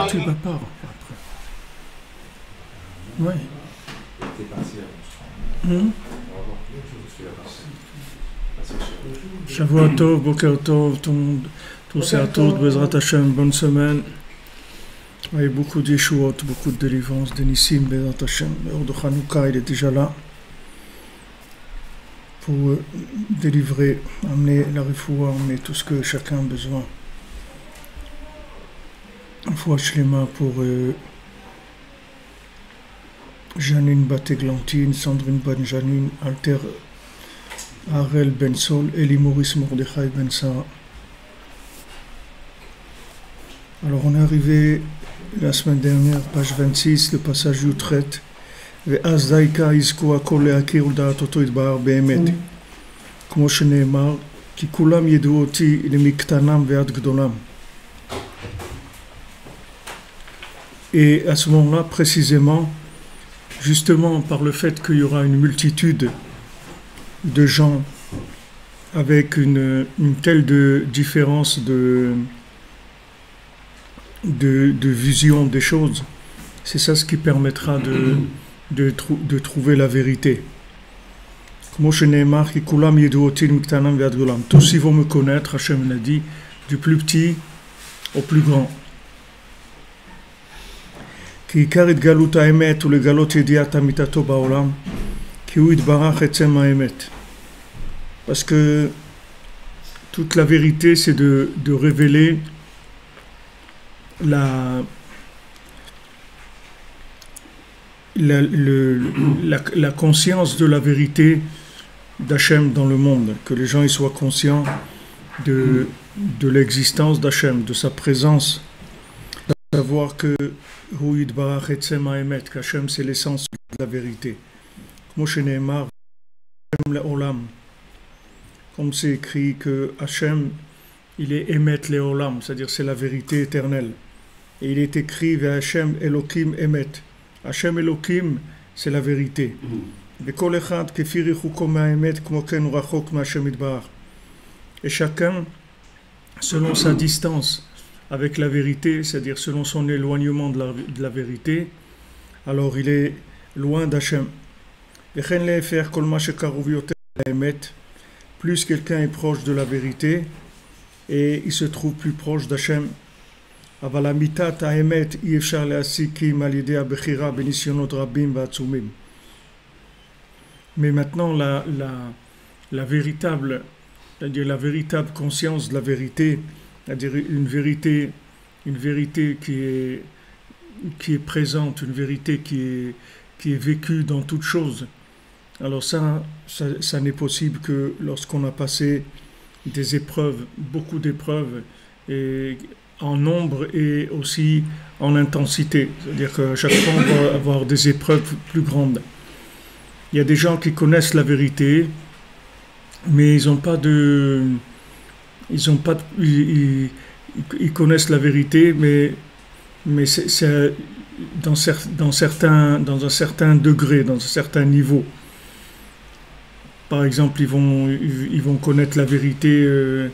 Tu vas pas après. Ouais. Shavua Tov, Boker Tov, tous et à toutes, Bezrat Hashem, bonne semaine. Et beaucoup de Yeshuot, beaucoup de délivrance, de Nissim, Bezrat Hashem. L'heure de Hanouka, il est déjà là pour délivrer, amener la refoua, amener tout ce que chacun a besoin. Refoua Shlema pour Janine Bateglantine, Sandrine Banjanine, Alter Arel Ben Sol, Eli Maurice Mordechai Ben Sarah. Alors on est arrivé la semaine dernière, page 26, le passage Yutret. ואז דייקה יזכו הכל להכיר ולדעת אותו יתבהר באמת. כמו שנאמר, כי כולם ידעו אותי למקטנם ועד גדולם. Et à ce moment-là, précisément, justement par le fait qu'il y aura une multitude de gens avec une telle différence de vision des choses, c'est ça ce qui permettra de trouver la vérité. Tous ils vont me connaître, Hachem l'a dit, du plus petit au plus grand. Parce que toute la vérité, c'est de révéler la conscience de la vérité d'Hachem dans le monde, que les gens y soient conscients de l'existence d'Hachem, de sa présence, de savoir que qu'Hachem c'est l'essence de la vérité. Comme c'est écrit que Hachem il est Emet Leolam, c'est-à-dire c'est la vérité éternelle. Et il est écrit Hachem Elokim Emet. Hachem Elokim, c'est la vérité. Et chacun, selon sa distance avec la vérité, c'est-à-dire selon son éloignement de la vérité, alors il est loin d'Hachem. Plus quelqu'un est proche de la vérité, et il se trouve plus proche d'Hachem. Mais maintenant, la véritable, c'est-à-dire la véritable conscience de la vérité, c'est-à-dire une vérité qui est présente, une vérité qui est vécue dans toute chose. Alors ça n'est possible que lorsqu'on a passé des épreuves, beaucoup d'épreuves, et en nombre et aussi en intensité. C'est-à-dire que chaque fois on va avoir des épreuves plus grandes. Il y a des gens qui connaissent la vérité, mais ils connaissent la vérité, mais c'est dans un certain degré, dans un certain niveau. Par exemple, ils vont connaître la vérité,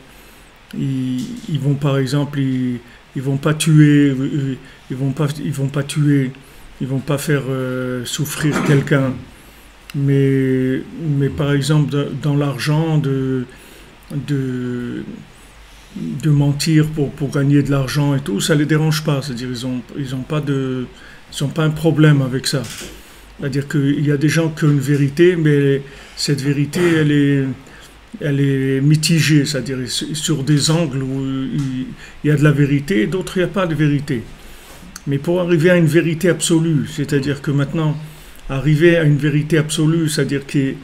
ils vont par exemple, ils vont pas tuer, ils vont pas faire souffrir quelqu'un, mais par exemple dans l'argent de mentir pour gagner de l'argent et tout, ça les dérange pas, c'est-à-dire ils ont pas un problème avec ça. C'est-à-dire qu'il y a des gens qui ont une vérité, mais cette vérité, elle est mitigée, c'est-à-dire sur des angles où il y a de la vérité, d'autres il n'y a pas de vérité. Mais pour arriver à une vérité absolue, c'est-à-dire que maintenant, arriver à une vérité absolue, c'est-à-dire qui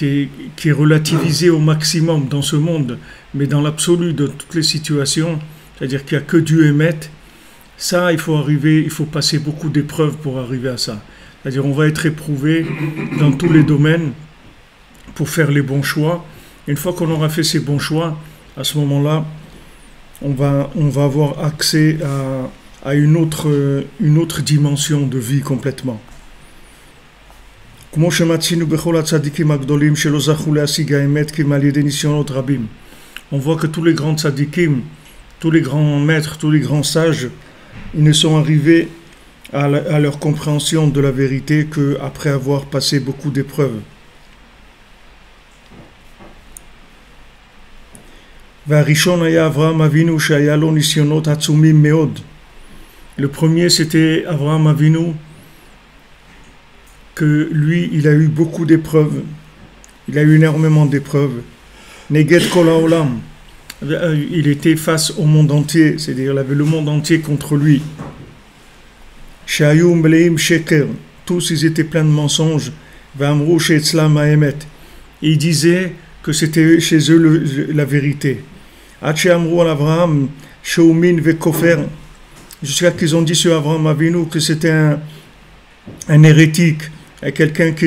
est relativisée au maximum dans ce monde, mais dans l'absolu de toutes les situations, c'est-à-dire qu'il n'y a que Dieu émette, ça, il faut passer beaucoup d'épreuves pour arriver à ça. C'est-à-dire on va être éprouvé dans tous les domaines pour faire les bons choix. Une fois qu'on aura fait ces bons choix, à ce moment-là, on va avoir accès à une autre dimension de vie complètement. כמו שמצינו בכל הצדיקים הגדולים שלא זכו להשיג האמת כי על ידי ניסיונות רבים. On voit que tous les grands tzadikim, tous les grands maîtres, tous les grands sages, ils ne sont arrivés à leur compréhension de la vérité qu'après avoir passé beaucoup d'épreuves. והראשון היה אברהם אבינו שהיה לו ניסיונות עצומים מאוד. Le premier c'était Abraham Avinu, que lui il a eu beaucoup d'épreuves, il a eu énormément d'épreuves. Neged kol haolam, il était face au monde entier, c'est-à-dire il avait le monde entier contre lui. Shayu meleim sheker, tous ils étaient pleins de mensonges. V'amru she'etzlam ha'emet, ils disaient que c'était chez eux la vérité. Ad she'amru al Avraham sheumin ve'kofer, jusqu'à qu'ils ont dit sur Abraham Avinu que c'était un hérétique, quelqu'un qui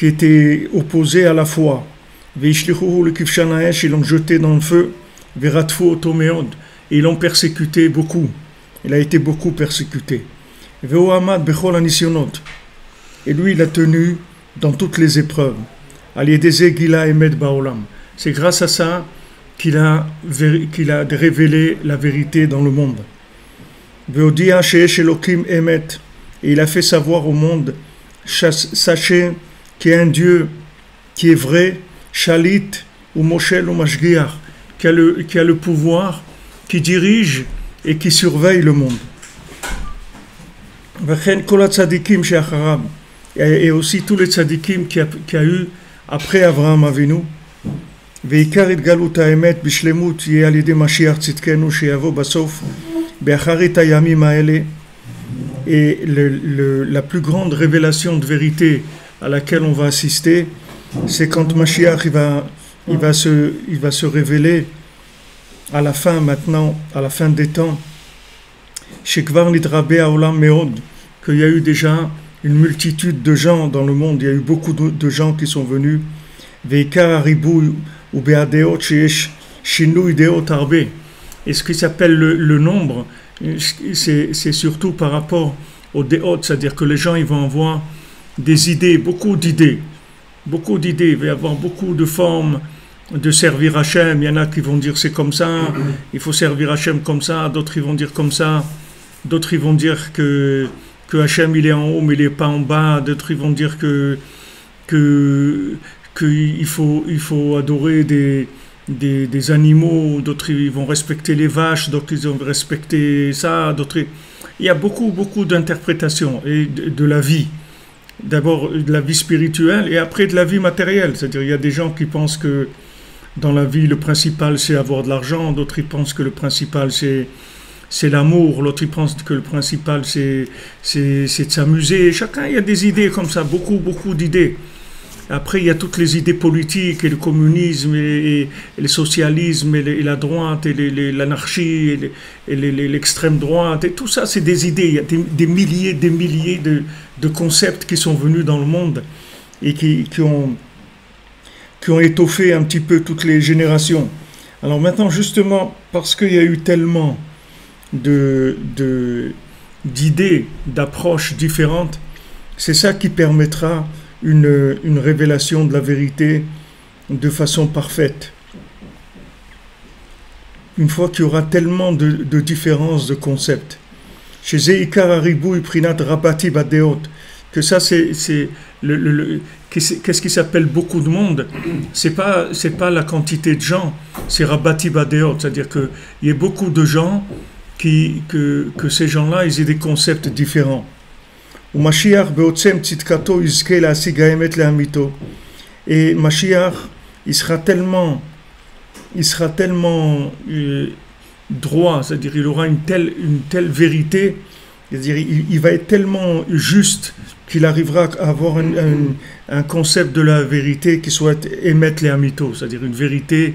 était opposé à la foi. Ve'ishlichuhu lekivshan ha'esh, ils l'ont jeté dans le feu. Ve'ratfu oto meod, et ils l'ont persécuté beaucoup. Il a été beaucoup persécuté. Ve'hu hamad bechol hanisyonot, et lui il a tenu dans toutes les épreuves. Al yedei gila emet ba'olam, c'est grâce à ça qu'il a révélé la vérité dans le monde. Ve'odia she'esh Elokim emet, et il a fait savoir au monde, sachez qu'il y a un Dieu qui est vrai, Shalit ou Moshel ou Mashgiach, qui a le pouvoir, qui dirige et qui surveille le monde. Et aussi tous les tzadikim qu'il y a eu après Avraham Avinu. ועיקר התגלות האמת בשלמות יהיה על ידי משיח צדקנו שיבוא בסוף באחרית הימים האלה. Et la plus grande révélation de vérité à laquelle on va assister, c'est quand Mashiach il va se révéler à la fin maintenant, à la fin des temps. Shekvar nidrabe haolam meod, qu'il y a eu déjà une multitude de gens dans le monde, il y a eu beaucoup de gens qui sont venus. Veikar haribou ou beadeot sheyesh shinui deot harbe. Et ce qui s'appelle le nombre, c'est surtout par rapport aux déot, c'est-à-dire que les gens ils vont avoir des idées, beaucoup d'idées, il va y avoir beaucoup de formes de servir Hachem. Il y en a qui vont dire c'est comme ça, il faut servir Hachem comme ça, d'autres ils vont dire comme ça, d'autres ils vont dire que Hachem il est en haut mais il n'est pas en bas, d'autres ils vont dire qu'il faut adorer des animaux, d'autres ils vont respecter les vaches, d'autres ils vont respecter ça, d'autres... Il y a beaucoup d'interprétations et de la vie. D'abord de la vie spirituelle et après de la vie matérielle. C'est-à-dire il y a des gens qui pensent que dans la vie le principal c'est avoir de l'argent, d'autres ils pensent que le principal c'est l'amour, l'autre ils pensent que le principal c'est de s'amuser. Chacun il y a des idées comme ça, beaucoup d'idées. Après, il y a toutes les idées politiques, et le communisme, et le socialisme, et la droite, et l'anarchie, et l'extrême droite, et tout ça, c'est des idées. Il y a des milliers de concepts qui sont venus dans le monde et qui ont étoffé un petit peu toutes les générations. Alors maintenant, justement, parce qu'il y a eu tellement d'idées, d'approches différentes, c'est ça qui permettra une révélation de la vérité de façon parfaite. Une fois qu'il y aura tellement de différences de concepts. Chez Zeikar Haribou Prinat Rabati Badeot, que ça c'est qu'est-ce qui s'appelle beaucoup de monde, c'est pas la quantité de gens, c'est Rabati Badeot, c'est-à-dire qu'il y a beaucoup de gens que ces gens-là ils aient des concepts différents. Et Mashiach, il sera tellement droit, c'est-à-dire il aura une telle vérité, c'est-à-dire il va être tellement juste qu'il arrivera à avoir un concept de la vérité qui soit émettre les amito, c'est-à-dire une vérité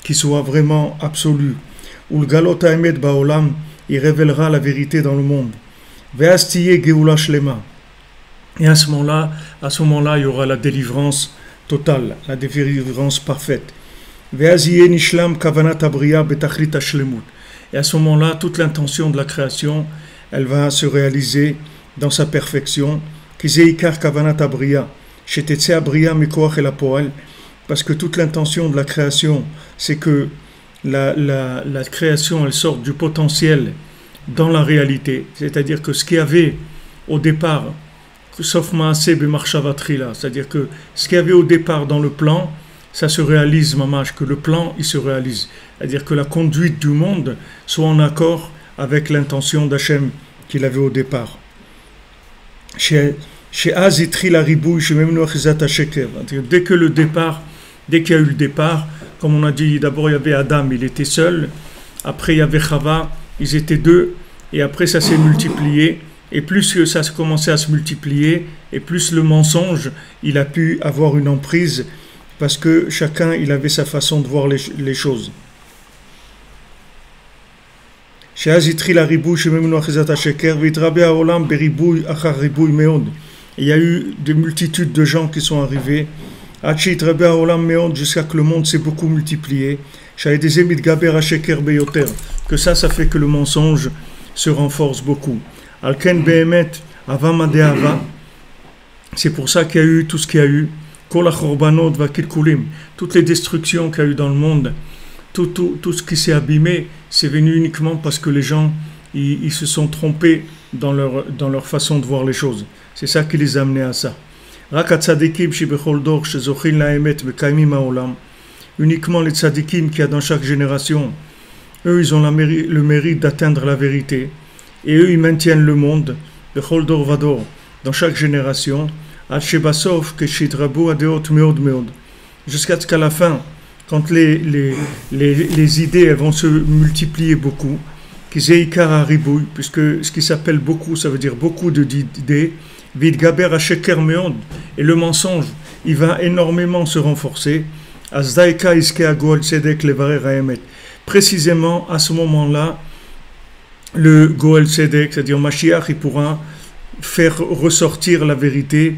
qui soit vraiment absolue. Ou le galot haemet baolam, il révélera la vérité dans le monde. Et à ce moment-là, il y aura la délivrance totale, la délivrance parfaite. Et à ce moment-là, toute l'intention de la création, elle va se réaliser dans sa perfection. Kizeikar kavanat abriya, shetetze abriya mikoach el apoel, parce que toute l'intention de la création, c'est que la création, elle sorte du potentiel dans la réalité. C'est-à-dire que ce qu'il y avait au départ, sauf Maaseh B'Marshavatrila, c'est-à-dire que ce qu'il y avait au départ dans le plan, ça se réalise, mamash, que le plan, il se réalise. C'est-à-dire que la conduite du monde soit en accord avec l'intention d'Hachem qu'il avait au départ. Dès que le départ, dès qu'il y a eu le départ, comme on a dit, d'abord il y avait Adam, il était seul, après il y avait Chava, ils étaient deux, et après ça s'est multiplié, et plus que ça a commencé à se multiplier, et plus le mensonge, il a pu avoir une emprise, parce que chacun, il avait sa façon de voir les choses. Il y a eu des multitudes de gens qui sont arrivés jusqu'à que le monde s'est beaucoup multiplié. Que ça fait que le mensonge se renforce beaucoup. C'est pour ça qu'il y a eu tout ce qu'il y a eu. Toutes les destructions qu'il y a eu dans le monde, tout ce qui s'est abîmé, c'est venu uniquement parce que les gens ils se sont trompés dans leur façon de voir les choses. C'est ça qui les a amenés à ça. Uniquement les tzadikim qu'il y a dans chaque génération, eux ils ont le mérite d'atteindre la vérité, et eux ils maintiennent le monde dans chaque génération, jusqu'à ce qu'à la fin, quand les idées vont se multiplier beaucoup, puisque ce qui s'appelle beaucoup, ça veut dire beaucoup d'idées, et le mensonge, il va énormément se renforcer. Précisément à ce moment-là, le Goel Tzedek, c'est-à-dire Mashiach, il pourra faire ressortir la vérité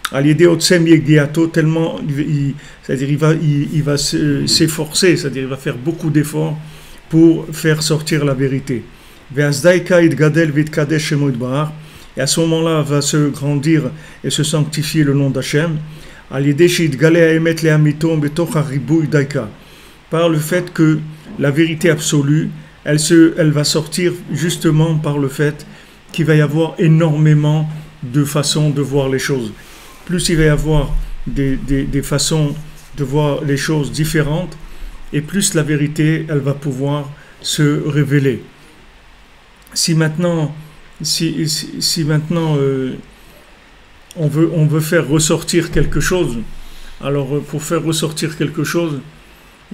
tellement c'est-à-dire il va s'efforcer, c'est-à-dire il va faire beaucoup d'efforts pour faire sortir la vérité. Et à ce moment-là va se grandir et se sanctifier le nom d'Hachem par le fait que la vérité absolue elle va sortir justement par le fait qu'il va y avoir énormément de façons de voir les choses. Plus il va y avoir des façons de voir les choses différentes, et plus la vérité, elle va pouvoir se révéler. Si maintenant on veut faire ressortir quelque chose, alors pour faire ressortir quelque chose,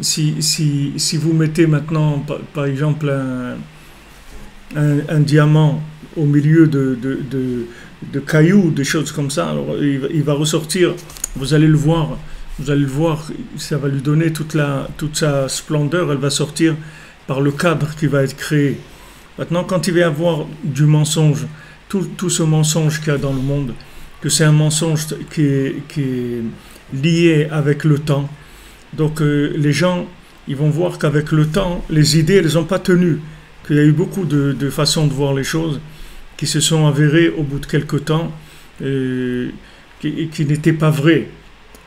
si vous mettez maintenant, par exemple, un diamant au milieu de cailloux, des choses comme ça, alors il va ressortir, vous allez le voir, ça va lui donner toute sa splendeur, elle va sortir par le cadre qui va être créé. Maintenant, quand il va y avoir du mensonge, tout ce mensonge qu'il y a dans le monde, que c'est un mensonge qui est lié avec le temps, donc les gens, ils vont voir qu'avec le temps, les idées, elles n'ont pas tenu, qu'il y a eu beaucoup de façons de voir les choses qui se sont avérées au bout de quelques temps, qui n'étaient pas vraies.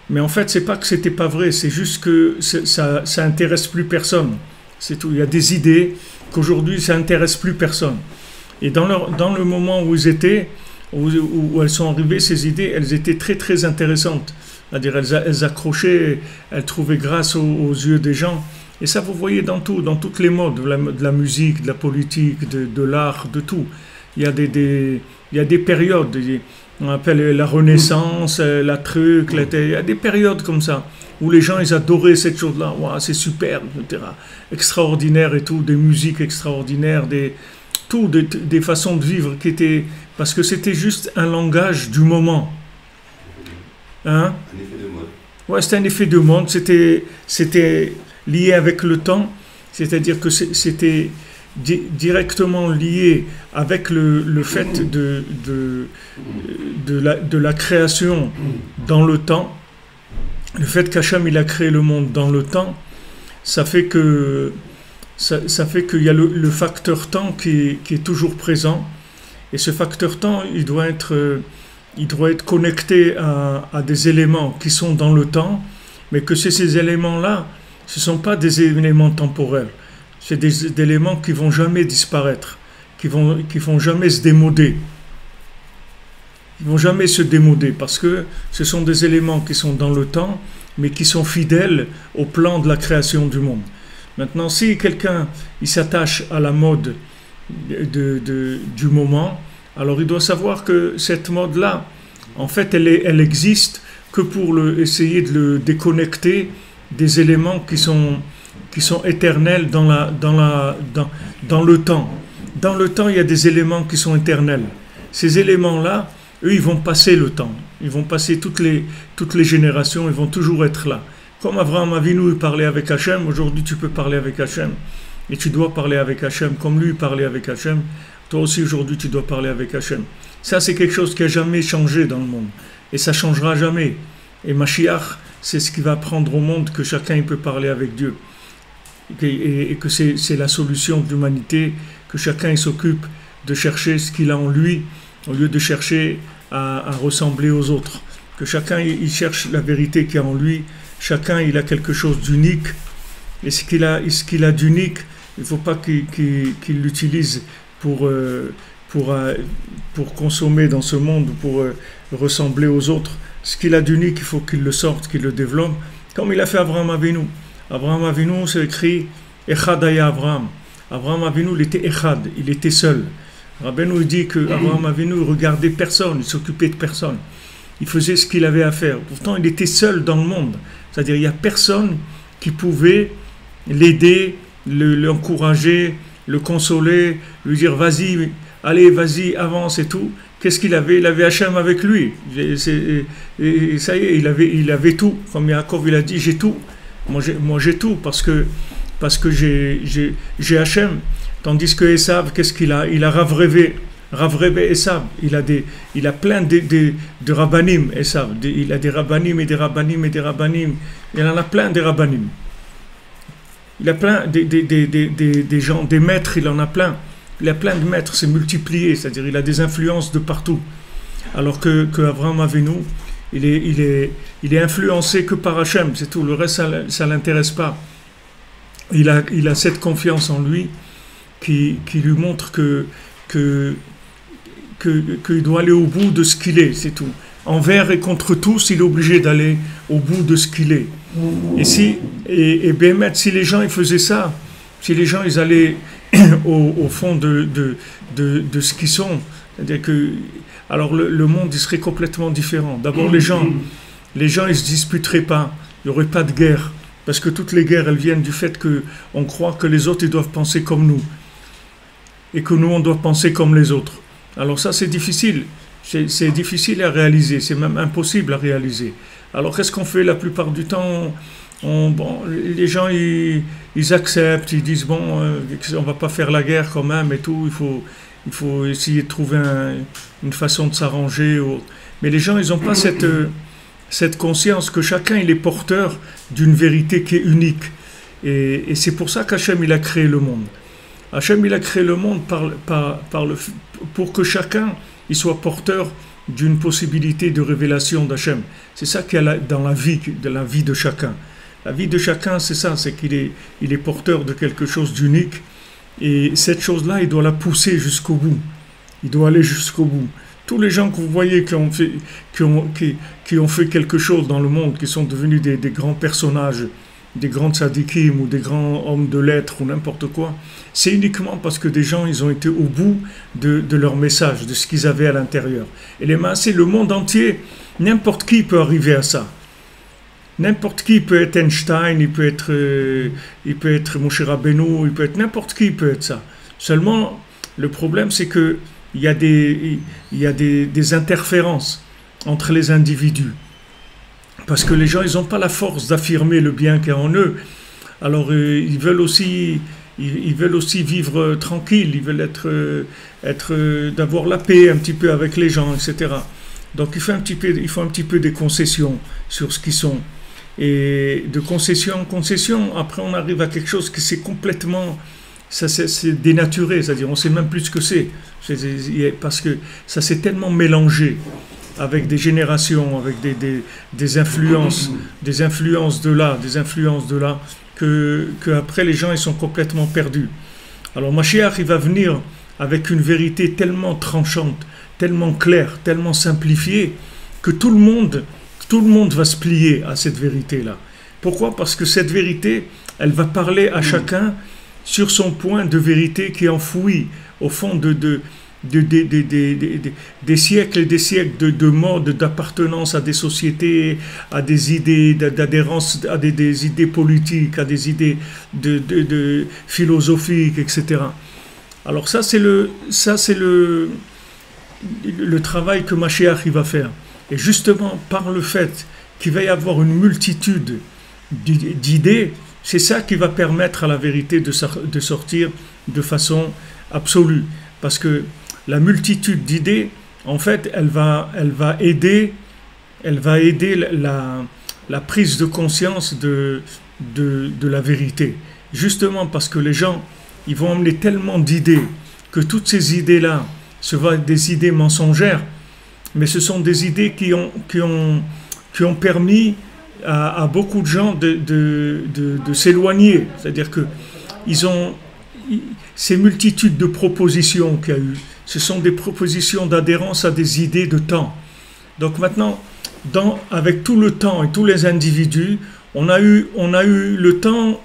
Mais en fait, c'est pas que c'était pas vrai, c'est juste que ça intéresse plus personne. C'est tout. Il y a des idées qu'aujourd'hui ça intéresse plus personne. Et dans le moment où ils étaient, où elles sont arrivées, ces idées, elles étaient très très intéressantes. C'est-à-dire elles accrochaient, elles trouvaient grâce aux yeux des gens. Et ça, vous voyez dans toutes les modes, de la musique, de la politique, de l'art, de tout. Il y a des périodes. On appelle la Renaissance, la truc, il y a des périodes comme ça, où les gens, ils adoraient cette chose-là, wow, c'est super, etc. Extraordinaire et tout, des musiques extraordinaires, des façons de vivre qui étaient... Parce que c'était juste un langage du moment. Hein? Un effet de mode. Ouais, c'était un effet de mode, c'était lié avec le temps, c'est-à-dire que c'était directement lié avec le fait de la création dans le temps. Le fait qu'Hachem il a créé le monde dans le temps, ça fait qu'il y a le facteur temps qui est toujours présent, et ce facteur temps il doit être il doit être connecté à des éléments qui sont dans le temps, mais que ces éléments-là, ce ne sont pas des éléments temporels. C'est des éléments qui ne vont jamais disparaître, qui vont jamais se démoder. Ils ne vont jamais se démoder parce que ce sont des éléments qui sont dans le temps, mais qui sont fidèles au plan de la création du monde. Maintenant, si quelqu'un il s'attache à la mode du moment, alors il doit savoir que cette mode-là, en fait, elle existe que pour essayer de le déconnecter des éléments qui sont éternels dans le temps. Dans le temps, il y a des éléments qui sont éternels. Ces éléments-là, eux, ils vont passer le temps. Ils vont passer toutes les générations, ils vont toujours être là. Comme Abraham Avinu parlait avec Hachem, aujourd'hui tu peux parler avec Hachem. Et tu dois parler avec Hachem, comme lui parlait avec Hachem. Toi aussi aujourd'hui tu dois parler avec Hachem. Ça c'est quelque chose qui n'a jamais changé dans le monde. Et ça ne changera jamais. Et Mashiach, c'est ce qui va apprendre au monde que chacun il peut parler avec Dieu. Et que c'est la solution de l'humanité, que chacun il s'occupe de chercher ce qu'il a en lui, au lieu de chercher à ressembler aux autres. Que chacun il cherche la vérité qu'il y a en lui. Chacun il a quelque chose d'unique. Et ce qu'il a d'unique, il ne faut pas qu'il l'utilise pour consommer dans ce monde, pour ressembler aux autres. Ce qu'il a d'unique, il faut qu'il le sorte, qu'il le développe. Comme il a fait Abraham Avinu. Abraham Avinu, c'est écrit Echad Aya Abraham. Abraham Avinu, il était Echad, il était seul. Rabbeinu dit que Abraham Avinu ne regardait personne, il s'occupait de personne. Il faisait ce qu'il avait à faire. Pourtant, il était seul dans le monde. C'est-à-dire, il n'y a personne qui pouvait l'aider, l'encourager, le consoler, lui dire vas-y, allez, vas-y, avance et tout. Qu'est-ce qu'il avait? Il avait Hachem avec lui. Et ça y est, il avait tout. Comme Yaakov, il a dit, j'ai tout. Moi, j'ai tout parce que j'ai Hachem. Tandis que Esav, qu'est-ce qu'il a? Il a Rav Reve Esav. Il a plein de rabbanim, Esav. Il a des rabbanim et des rabbanim et des rabbanim. Il en a plein des rabbanim. Il a plein des gens, des maîtres, il en a plein. Il a plein de maîtres, c'est multiplié, c'est-à-dire il a des influences de partout. Alors que Abraham Avinu, il est influencé que par Hachem, c'est tout. Le reste, ça l'intéresse pas. Il a cette confiance en lui qui lui montre qu'il doit aller au bout de ce qu'il est, c'est tout. Envers et contre tous, il est obligé d'aller au bout de ce qu'il est. Et bien, si les gens ils faisaient ça, si les gens ils allaient au fond de ce qu'ils sont, c'est-à-dire que alors le monde il serait complètement différent. D'abord les gens ils se disputeraient pas, il n'y aurait pas de guerre, parce que toutes les guerres elles viennent du fait qu'on croit que les autres ils doivent penser comme nous et que nous on doit penser comme les autres. Alors ça c'est difficile. C'est difficile à réaliser, c'est même impossible à réaliser. Alors qu'est-ce qu'on fait la plupart du temps? Les gens ils acceptent, ils disent bon, on va pas faire la guerre quand même et tout, il faut essayer de trouver une façon de s'arranger. Mais les gens ils n'ont pas cette conscience que chacun il est porteur d'une vérité qui est unique. Et c'est pour ça qu'Hachem il a créé le monde. Hachem il a créé le monde pour que chacun il soit porteur d'une possibilité de révélation d'Hachem. C'est ça qu'il y a dans la vie de chacun. La vie de chacun, c'est ça, c'est qu'il est porteur de quelque chose d'unique. Et cette chose-là, il doit la pousser jusqu'au bout. Il doit aller jusqu'au bout. Tous les gens que vous voyez qui ont fait quelque chose dans le monde, qui sont devenus des grands personnages, des grands tzadikim ou des grands hommes de lettres ou n'importe quoi, c'est uniquement parce que des gens ils ont été au bout de leur message, de ce qu'ils avaient à l'intérieur. Et les massés, le monde entier, n'importe qui peut arriver à ça. N'importe qui peut être Einstein, il peut être Moshe Rabbeinu, il peut être n'importe qui peut être ça. Seulement, le problème c'est que il y a des interférences entre les individus. Parce que les gens, ils n'ont pas la force d'affirmer le bien qu'il y a en eux. Alors, ils veulent aussi vivre tranquille, ils veulent d'avoir la paix un petit peu avec les gens, etc. Donc, il faut un petit peu des concessions sur ce qu'ils sont. Et de concession en concession, après, on arrive à quelque chose qui c'est complètement... c'est dénaturé, c'est-à-dire on ne sait même plus ce que c'est. Parce que ça s'est tellement mélangé. avec des générations, avec des influences de là, que après les gens ils sont complètement perdus. Alors Mashiach, il va venir avec une vérité tellement tranchante, tellement claire, tellement simplifiée, que tout le monde va se plier à cette vérité-là. Pourquoi? Parce que cette vérité, elle va parler à chacun sur son point de vérité qui est enfoui au fond des siècles et des siècles de mode, d'appartenance à des sociétés, à des idées d'adhérence, à des idées politiques, à des idées philosophiques, etc. Alors ça c'est le travail que Mashiach il va faire. Et justement par le fait qu'il va y avoir une multitude d'idées, c'est ça qui va permettre à la vérité de sortir de façon absolue. Parce que la multitude d'idées, en fait, elle va aider la prise de conscience de la vérité. Justement parce que les gens, ils vont emmener tellement d'idées que toutes ces idées-là se vont être des idées mensongères, mais ce sont des idées qui ont permis à beaucoup de gens de s'éloigner. C'est-à-dire que ces multitudes de propositions qu'il y a eu, ce sont des propositions d'adhérence à des idées de temps. Donc maintenant, avec tout le temps et tous les individus, on a eu le temps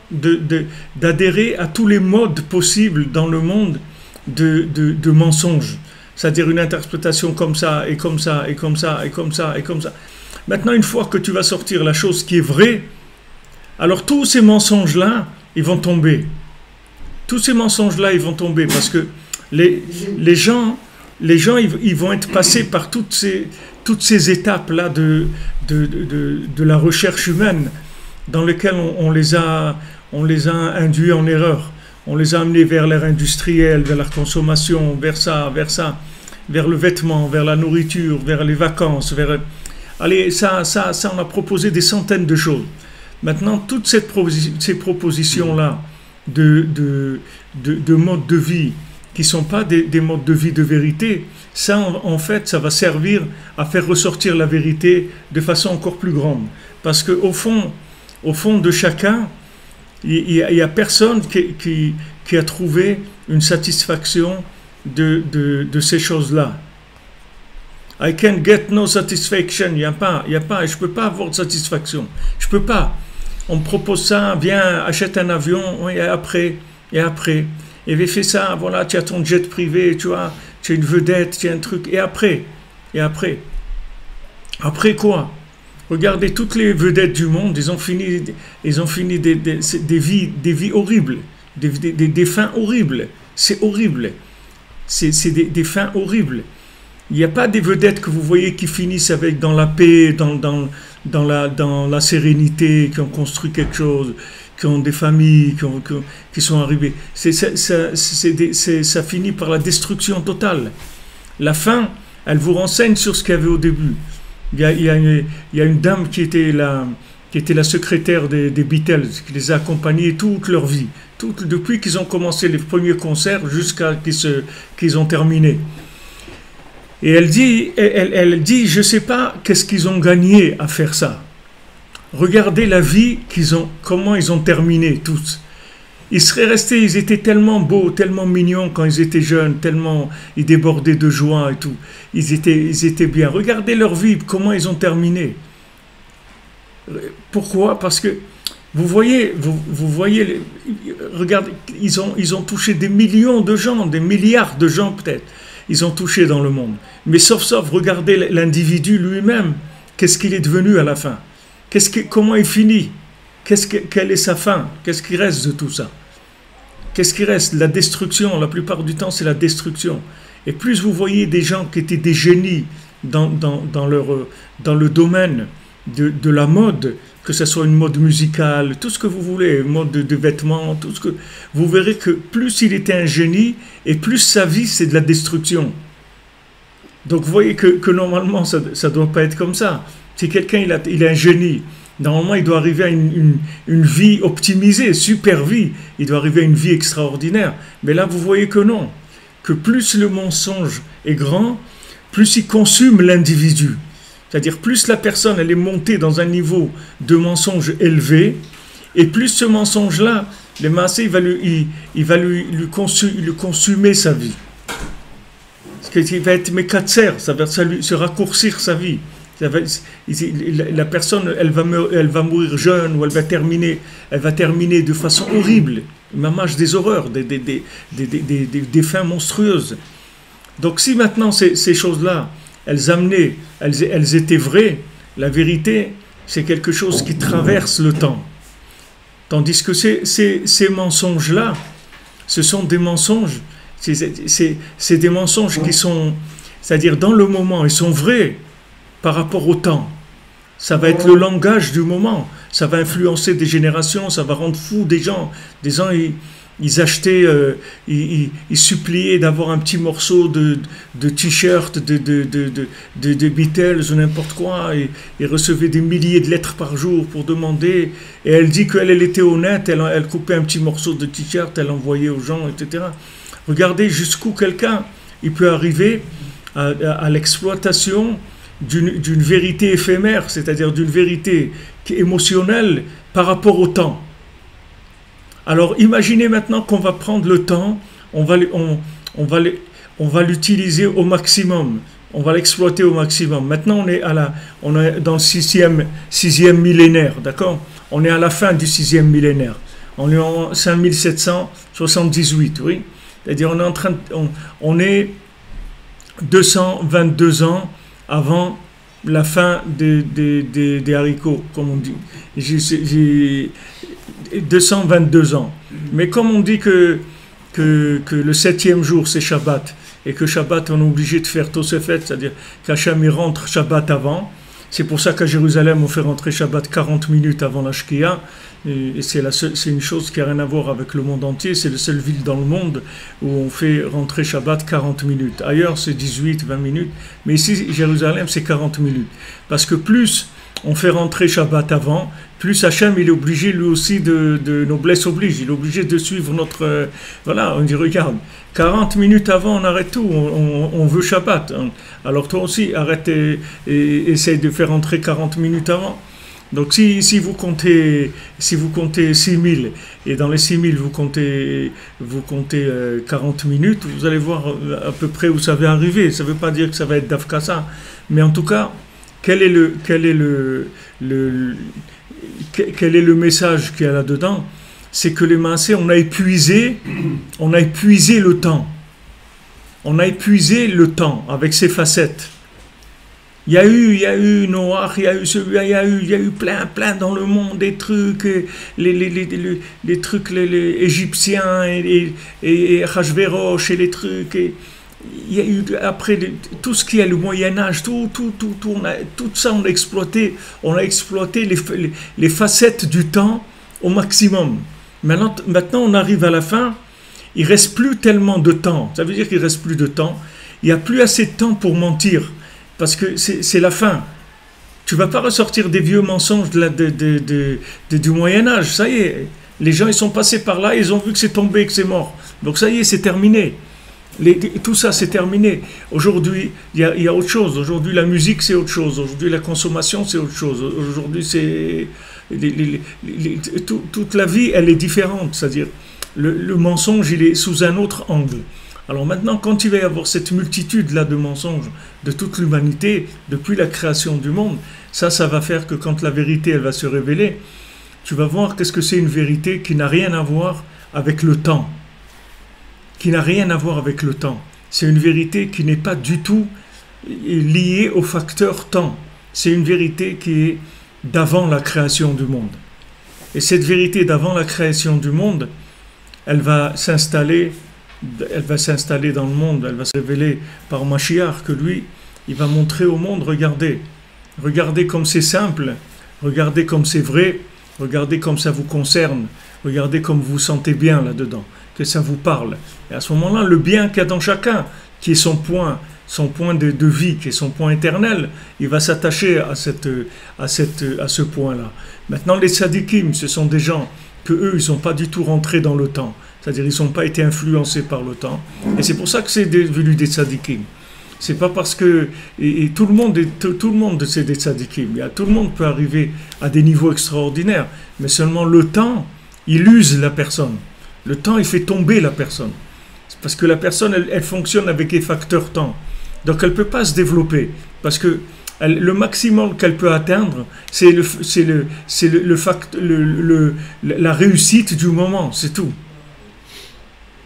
d'adhérer à tous les modes possibles dans le monde de mensonges. C'est-à-dire une interprétation comme ça, et comme ça, et comme ça, et comme ça, et comme ça. Maintenant, une fois que tu vas sortir la chose qui est vraie, alors tous ces mensonges-là, ils vont tomber. Tous ces mensonges-là, ils vont tomber parce que les gens, ils vont être passés par toutes ces étapes-là de la recherche humaine dans lesquelles on les a induits en erreur. On les a amenés vers l'ère industrielle, vers la consommation, vers vers le vêtement, vers la nourriture, vers les vacances. Allez, ça, on a proposé des centaines de choses. Maintenant, toutes ces propositions-là de modes de vie qui ne sont pas des modes de vie de vérité, ça, en fait, ça va servir à faire ressortir la vérité de façon encore plus grande. Parce qu'au fond de chacun, il y a personne qui a trouvé une satisfaction de ces choses-là. I can get no satisfaction. Il n'y a pas, je ne peux pas avoir de satisfaction. Je ne peux pas. On me propose ça, viens, achète un avion, et après. Et fais ça, voilà, tu as ton jet privé, tu as une vedette, tu as un truc, et après. Après quoi? Regardez toutes les vedettes du monde, ils ont fini des vies horribles, des fins horribles. C'est horrible. C'est des fins horribles. Il n'y a pas des vedettes que vous voyez qui finissent dans la paix, dans la sérénité, qui ont construit quelque chose, qui ont des familles, qui sont arrivées. Ça finit par la destruction totale. La fin, elle vous renseigne sur ce qu'il y avait au début. Il y a une dame qui était la secrétaire des Beatles, qui les a accompagnés toute leur vie, depuis qu'ils ont commencé les premiers concerts jusqu'à qu'ils ont terminé. Et elle dit, je ne sais pas qu'est-ce qu'ils ont gagné à faire ça. Regardez la vie comment ils ont terminé tous. Ils étaient tellement beaux, tellement mignons quand ils étaient jeunes, tellement ils débordaient de joie et tout. Ils étaient bien. Regardez leur vie, comment ils ont terminé. Pourquoi? Parce que vous voyez, regardez, ils ont touché des millions de gens, des milliards de gens peut-être. Ils ont touché dans le monde. Mais sauf, regardez l'individu lui-même. Qu'est-ce qu'il est devenu à la fin? Comment il finit? Quelle est sa fin? Qu'est-ce qui reste de tout ça? Qu'est-ce qui reste? La destruction. La plupart du temps, c'est la destruction. Et plus vous voyez des gens qui étaient des génies dans le domaine de la mode, que ce soit une mode musicale, tout ce que vous voulez, mode de vêtements, tout ce que vous verrez que plus il était un génie et plus sa vie c'est de la destruction. Donc vous voyez que normalement ça ne doit pas être comme ça. Si quelqu'un il a un génie, normalement il doit arriver à une vie optimisée, super vie, il doit arriver à une vie extraordinaire. Mais là vous voyez que non, que plus le mensonge est grand, plus il consume l'individu. C'est-à-dire plus la personne elle est montée dans un niveau de mensonge élevé, et plus ce mensonge-là, le massé, il va lui consumer sa vie. Parce qu'il va être mékatser, ça va se raccourcir sa vie. La personne, elle va mourir jeune, ou elle va terminer de façon horrible, mamage des horreurs, des fins monstrueuses. Donc si maintenant ces choses-là, elles étaient vraies, la vérité, c'est quelque chose qui traverse le temps. Tandis que ces mensonges-là, ce sont des mensonges, c'est des mensonges qui sont, c'est-à-dire dans le moment, ils sont vrais par rapport au temps. Ça va être le langage du moment, ça va influencer des générations, ça va rendre fou des gens. Des gens, ils achetaient, ils suppliaient d'avoir un petit morceau de t-shirt de Beatles ou n'importe quoi, et ils recevaient des milliers de lettres par jour pour demander, et elle dit qu'elle était honnête, elle coupait un petit morceau de t-shirt, elle envoyait aux gens, etc. Regardez jusqu'où quelqu'un il peut arriver à l'exploitation d'une vérité éphémère, c'est-à-dire d'une vérité émotionnelle par rapport au temps. Alors imaginez maintenant qu'on va prendre le temps, on va l'utiliser au maximum, on va l'exploiter au maximum. Maintenant on est dans le sixième millénaire, d'accord? On est à la fin du 6e millénaire. On est en 5778, oui. C'est-à-dire on est 222 ans avant la fin des haricots, comme on dit. J'ai 222 ans. Mais comme on dit que le 7e jour c'est Shabbat, et que Shabbat on est obligé de faire Tosefet, c'est-à-dire qu'Hachem rentre Shabbat avant, c'est pour ça qu'à Jérusalem on fait rentrer Shabbat 40 minutes avant la Shkia, et c'est une chose qui n'a rien à voir avec le monde entier, c'est la seule ville dans le monde où on fait rentrer Shabbat 40 minutes. Ailleurs c'est 18-20 minutes, mais ici Jérusalem c'est 40 minutes. Parce que plus on fait rentrer Shabbat avant, plus Hachem il est obligé lui aussi de noblesse oblige, il est obligé de suivre notre... voilà, on dit regarde, 40 minutes avant on arrête tout, on veut Shabbat. Alors toi aussi arrête et essaye de faire rentrer 40 minutes avant. Donc si vous comptez 6000 et dans les 6000 vous comptez 40 minutes, vous allez voir à peu près où ça va arriver. Ça ne veut pas dire que ça va être d'Afkassa, mais en tout cas, quel est le message qu'il y a là-dedans? C'est que les massés, on a épuisé le temps. On a épuisé le temps avec ses facettes. Il y a eu Noach, il y a eu plein dans le monde des trucs, les trucs les égyptiens et Hachvérosh et les trucs. Il y a eu après tout ce qui est le Moyen-Âge, tout ça on a exploité les facettes du temps au maximum. Maintenant on arrive à la fin, il ne reste plus tellement de temps. Ça veut dire qu'il ne reste plus de temps. Il n'y a plus assez de temps pour mentir. Parce que c'est la fin. Tu ne vas pas ressortir des vieux mensonges du Moyen-Âge. Ça y est, les gens ils sont passés par là, ils ont vu que c'est tombé, que c'est mort. Donc ça y est, c'est terminé. Tout ça, c'est terminé. Aujourd'hui, il y a autre chose. Aujourd'hui, la musique, c'est autre chose. Aujourd'hui, la consommation, c'est autre chose. Aujourd'hui, c'est... toute la vie, elle est différente. C'est-à-dire, le mensonge, il est sous un autre angle. Alors maintenant, quand il va y avoir cette multitude-là de mensonges de toute l'humanité, depuis la création du monde, ça va faire que quand la vérité, elle va se révéler, tu vas voir qu'est-ce que c'est une vérité qui n'a rien à voir avec le temps. Qui n'a rien à voir avec le temps. C'est une vérité qui n'est pas du tout liée au facteur temps. C'est une vérité qui est d'avant la création du monde. Et cette vérité d'avant la création du monde, elle va s'installer dans le monde, elle va se révéler par Mashiach, que lui, il va montrer au monde, regardez comme c'est simple, regardez comme c'est vrai, regardez comme ça vous concerne, regardez comme vous vous sentez bien là-dedans, que ça vous parle. Et à ce moment-là, le bien qu'il y a dans chacun, qui est son point de vie, qui est son point éternel, il va s'attacher à ce point-là. Maintenant, les tzadikim, ce sont des gens que eux, ils ne sont pas du tout rentrés dans le temps. C'est-à-dire ils n'ont pas été influencés par le temps. Et c'est pour ça que c'est devenu des tzadikim. C'est pas parce que et tout le monde tout le monde c'est des tzadikim. Tout le monde peut arriver à des niveaux extraordinaires, mais seulement le temps, il use la personne. Le temps, il fait tomber la personne. C'est parce que la personne, elle fonctionne avec les facteurs temps. Donc elle peut pas se développer parce que le maximum qu'elle peut atteindre, c'est la réussite du moment, c'est tout.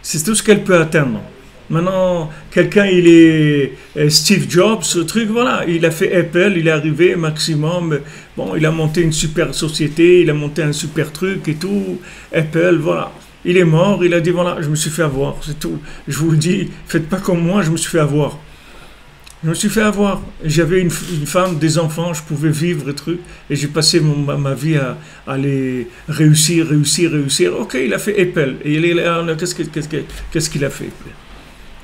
C'est tout ce qu'elle peut atteindre. Maintenant, quelqu'un, il est Steve Jobs, ce truc, voilà, il a fait Apple, il est arrivé maximum, bon, il a monté une super société, il a monté un super truc et tout, Apple, voilà. Il est mort, il a dit, voilà, je me suis fait avoir, c'est tout. Je vous le dis, faites pas comme moi, je me suis fait avoir. Je me suis fait avoir. J'avais une femme, des enfants, je pouvais vivre et trucs. Et j'ai passé ma vie à les réussir. Ok, il a fait Apple. Et il est là, qu'est-ce qu'il a fait?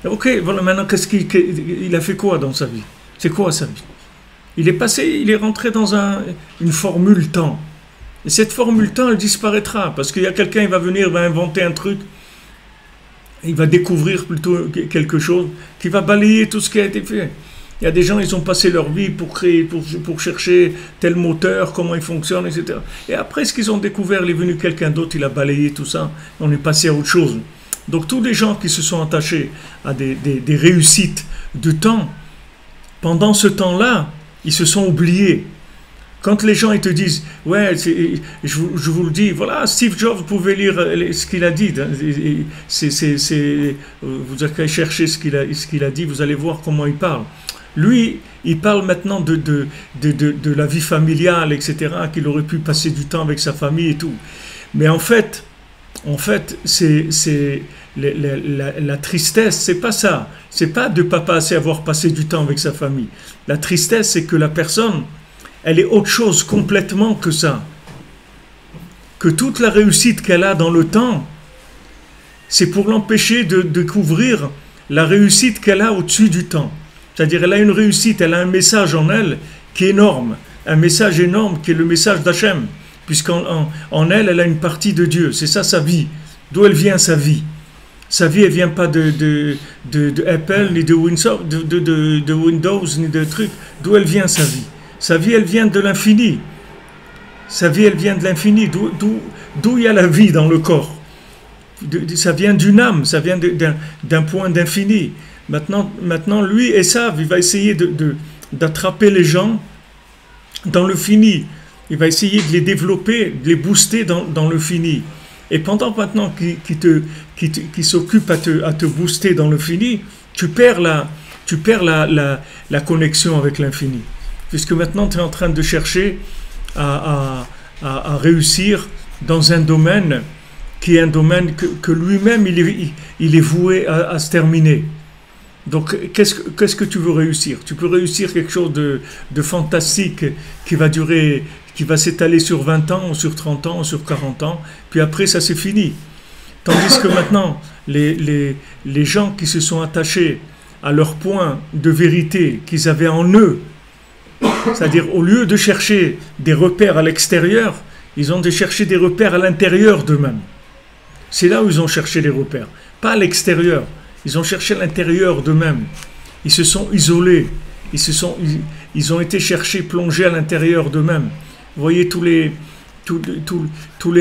Ok, voilà, maintenant, il a fait quoi dans sa vie? C'est quoi sa vie? Il est rentré dans une formule temps. Et cette formule temps, elle disparaîtra. Parce qu'il y a quelqu'un, il va venir, il va inventer un truc. Il va découvrir plutôt quelque chose qui va balayer tout ce qui a été fait. Il y a des gens, ils ont passé leur vie pour créer, pour chercher tel moteur, comment il fonctionne, etc. Et après ce qu'ils ont découvert, il est venu quelqu'un d'autre, il a balayé tout ça, on est passé à autre chose. Donc tous les gens qui se sont attachés à des réussites de temps, pendant ce temps-là, ils se sont oubliés. Quand les gens ils te disent, ouais, je vous le dis, voilà, Steve Jobs, vous pouvez lire ce qu'il a dit. Vous allez chercher ce qu'il a dit, vous allez voir comment il parle. Lui, il parle maintenant de la vie familiale, etc., qu'il aurait pu passer du temps avec sa famille et tout. Mais en fait, c'est la tristesse, c'est pas ça. C'est pas de pas assez avoir passé du temps avec sa famille. La tristesse, c'est que la personne, elle est autre chose complètement que ça. Que toute la réussite qu'elle a dans le temps, c'est pour l'empêcher de découvrir la réussite qu'elle a au-dessus du temps. C'est-à-dire, elle a une réussite, elle a un message en elle qui est énorme. Un message énorme qui est le message d'Hachem. Puisqu'en elle, elle a une partie de Dieu. C'est ça sa vie. D'où elle vient sa vie? Sa vie, elle ne vient pas de Apple, ni de Windows, ni de trucs. D'où elle vient sa vie? Sa vie, elle vient de l'infini. Sa vie, elle vient de l'infini. D'où il y a la vie dans le corps. Ça vient d'une âme, ça vient d'un point d'infini. Maintenant, lui, Esav, il va essayer d'attraper les gens dans le fini. Il va essayer de les développer, de les booster dans le fini. Et pendant maintenant qu'il s'occupe à te booster dans le fini, tu perds la connexion avec l'infini. Puisque maintenant, tu es en train de chercher à réussir dans un domaine qui est un domaine que lui-même, il est voué à se terminer. Donc, qu'est-ce que tu veux réussir? Tu peux réussir quelque chose de fantastique qui va s'étaler sur 20 ans, ou sur 30 ans, ou sur 40 ans, puis après, ça c'est fini. Tandis que maintenant, les gens qui se sont attachés à leur point de vérité qu'ils avaient en eux, c'est-à-dire, au lieu de chercher des repères à l'extérieur, ils ont cherché des repères à l'intérieur d'eux-mêmes. C'est là où ils ont cherché les repères, pas à l'extérieur. Ils ont cherché à l'intérieur d'eux-mêmes. Ils se sont isolés. Ils ont été cherchés, plongés à l'intérieur d'eux-mêmes. Vous voyez tous les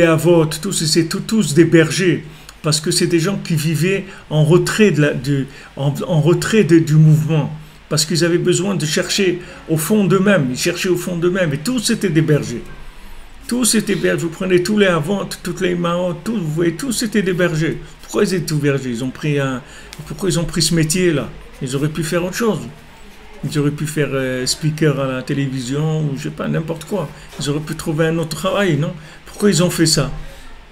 avotes, tous des bergers, parce que c'est des gens qui vivaient en retrait du mouvement. Parce qu'ils avaient besoin de chercher au fond d'eux-mêmes. Ils cherchaient au fond d'eux-mêmes. Et tous étaient des bergers. Tous étaient bergers. Vous prenez tous les avotes, toutes les maotes, vous voyez, tous étaient des bergers. Pourquoi ils étaient tous bergers? Pourquoi ils ont pris ce métier-là? Ils auraient pu faire autre chose. Ils auraient pu faire speaker à la télévision, ou je sais pas, n'importe quoi. Ils auraient pu trouver un autre travail, non? Pourquoi ils ont fait ça?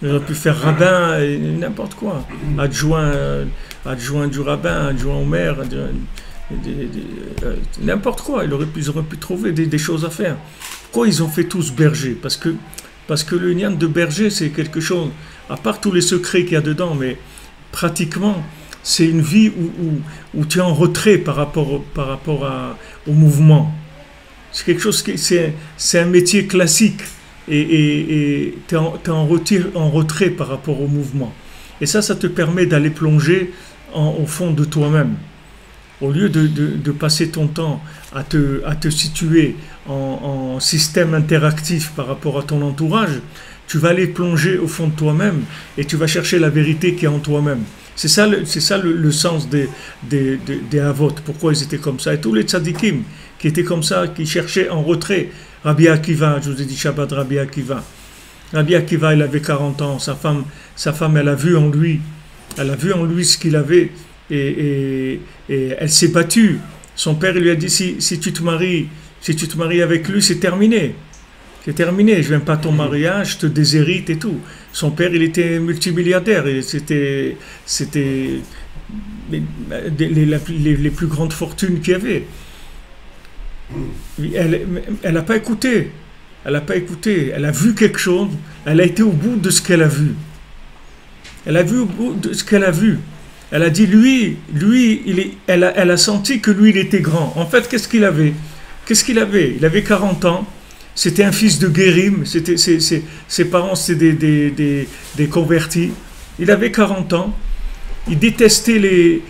Ils auraient pu faire rabbin, n'importe quoi. Adjoint du rabbin, adjoint au maire, n'importe quoi. Ils auraient pu trouver des choses à faire. Pourquoi ils ont fait tous berger? Parce que le nian de berger, c'est quelque chose, à part tous les secrets qu'il y a dedans, mais pratiquement, c'est une vie où tu es en retrait par rapport au mouvement. C'est quelque chose c'est un métier classique et tu es en retrait par rapport au mouvement. Et ça te permet d'aller plonger au fond de toi-même. au lieu de passer ton temps à te situer en système interactif par rapport à ton entourage, tu vas aller plonger au fond de toi-même et tu vas chercher la vérité qui est en toi-même. C'est ça le sens des Havot, pourquoi ils étaient comme ça. Et tous les tzadikim qui étaient comme ça, qui cherchaient en retrait. Rabbi Akiva, je vous ai dit Shabbat Rabbi Akiva. Rabbi Akiva, il avait 40 ans, sa femme, elle a vu en lui ce qu'il avait et elle s'est battue. Son père il lui a dit si tu te maries avec lui, c'est terminé. C'est terminé, je n'aime pas ton mariage, je te déshérite et tout. Son père, il était multimilliardaire et c'était les plus grandes fortunes qu'il y avait. Elle n'a pas écouté. Elle n'a pas écouté. Elle a vu quelque chose. Elle a été au bout de ce qu'elle a vu. Elle a vu au bout de ce qu'elle a vu. Elle a dit, elle a senti que lui, il était grand. En fait, qu'est-ce qu'il avait? Il avait 40 ans. C'était un fils de guérim. Ses parents, c'était des convertis. Il avait 40 ans. Il détestait les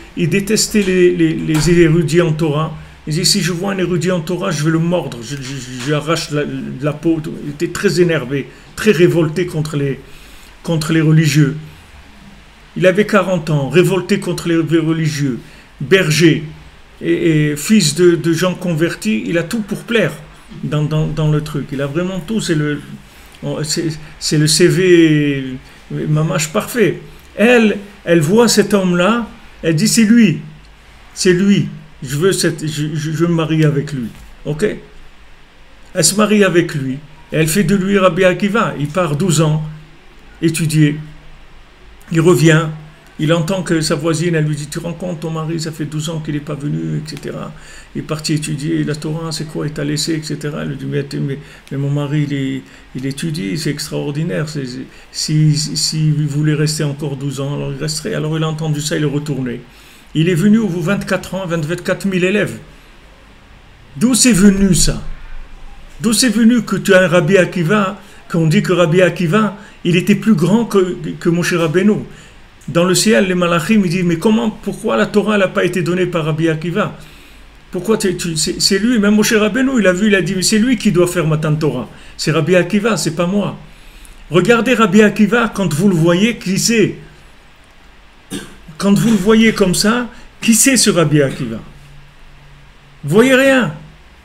érudits en Torah. Il dit, si je vois un érudit en Torah, je vais le mordre. Je arrache la peau. Il était très énervé, très révolté contre les religieux. Il avait 40 ans, révolté contre les religieux, berger et fils de gens convertis. Il a tout pour plaire dans le truc. Il a vraiment tout. C'est le CV mamache parfait. Elle voit cet homme-là, elle dit, c'est lui. Je veux me marier avec lui. Ok? Elle se marie avec lui. Et elle fait de lui Rabbi Akiva. Il part 12 ans étudier. Il revient. Il entend que sa voisine, elle lui dit, tu rends compte, ton mari, ça fait 12 ans qu'il n'est pas venu, etc. Il est parti étudier la Torah, c'est quoi, il t'a laissé, etc. Elle lui dit, mais mon mari, il étudie, c'est extraordinaire. S'il voulait rester encore 12 ans, alors il resterait. Alors il a entendu ça, il est retourné. Il est venu au bout de 24 ans, 24 000 élèves. D'où c'est venu ça? D'où c'est venu que tu as un Rabbi Akiva, qu'on dit que Rabbi Akiva, il était plus grand que Moshe Rabbeinu. Dans le ciel, les malachim, ils disent, mais pourquoi la Torah n'a pas été donnée par Rabbi Akiva? Pourquoi c'est lui, même Moshe Rabbeinu, il a vu, il a dit, mais c'est lui qui doit faire Matan Torah. C'est Rabbi Akiva, c'est pas moi. Regardez Rabbi Akiva, quand vous le voyez, qui c'est? Quand vous le voyez comme ça, qui c'est ce Rabbi Akiva? Vous voyez rien.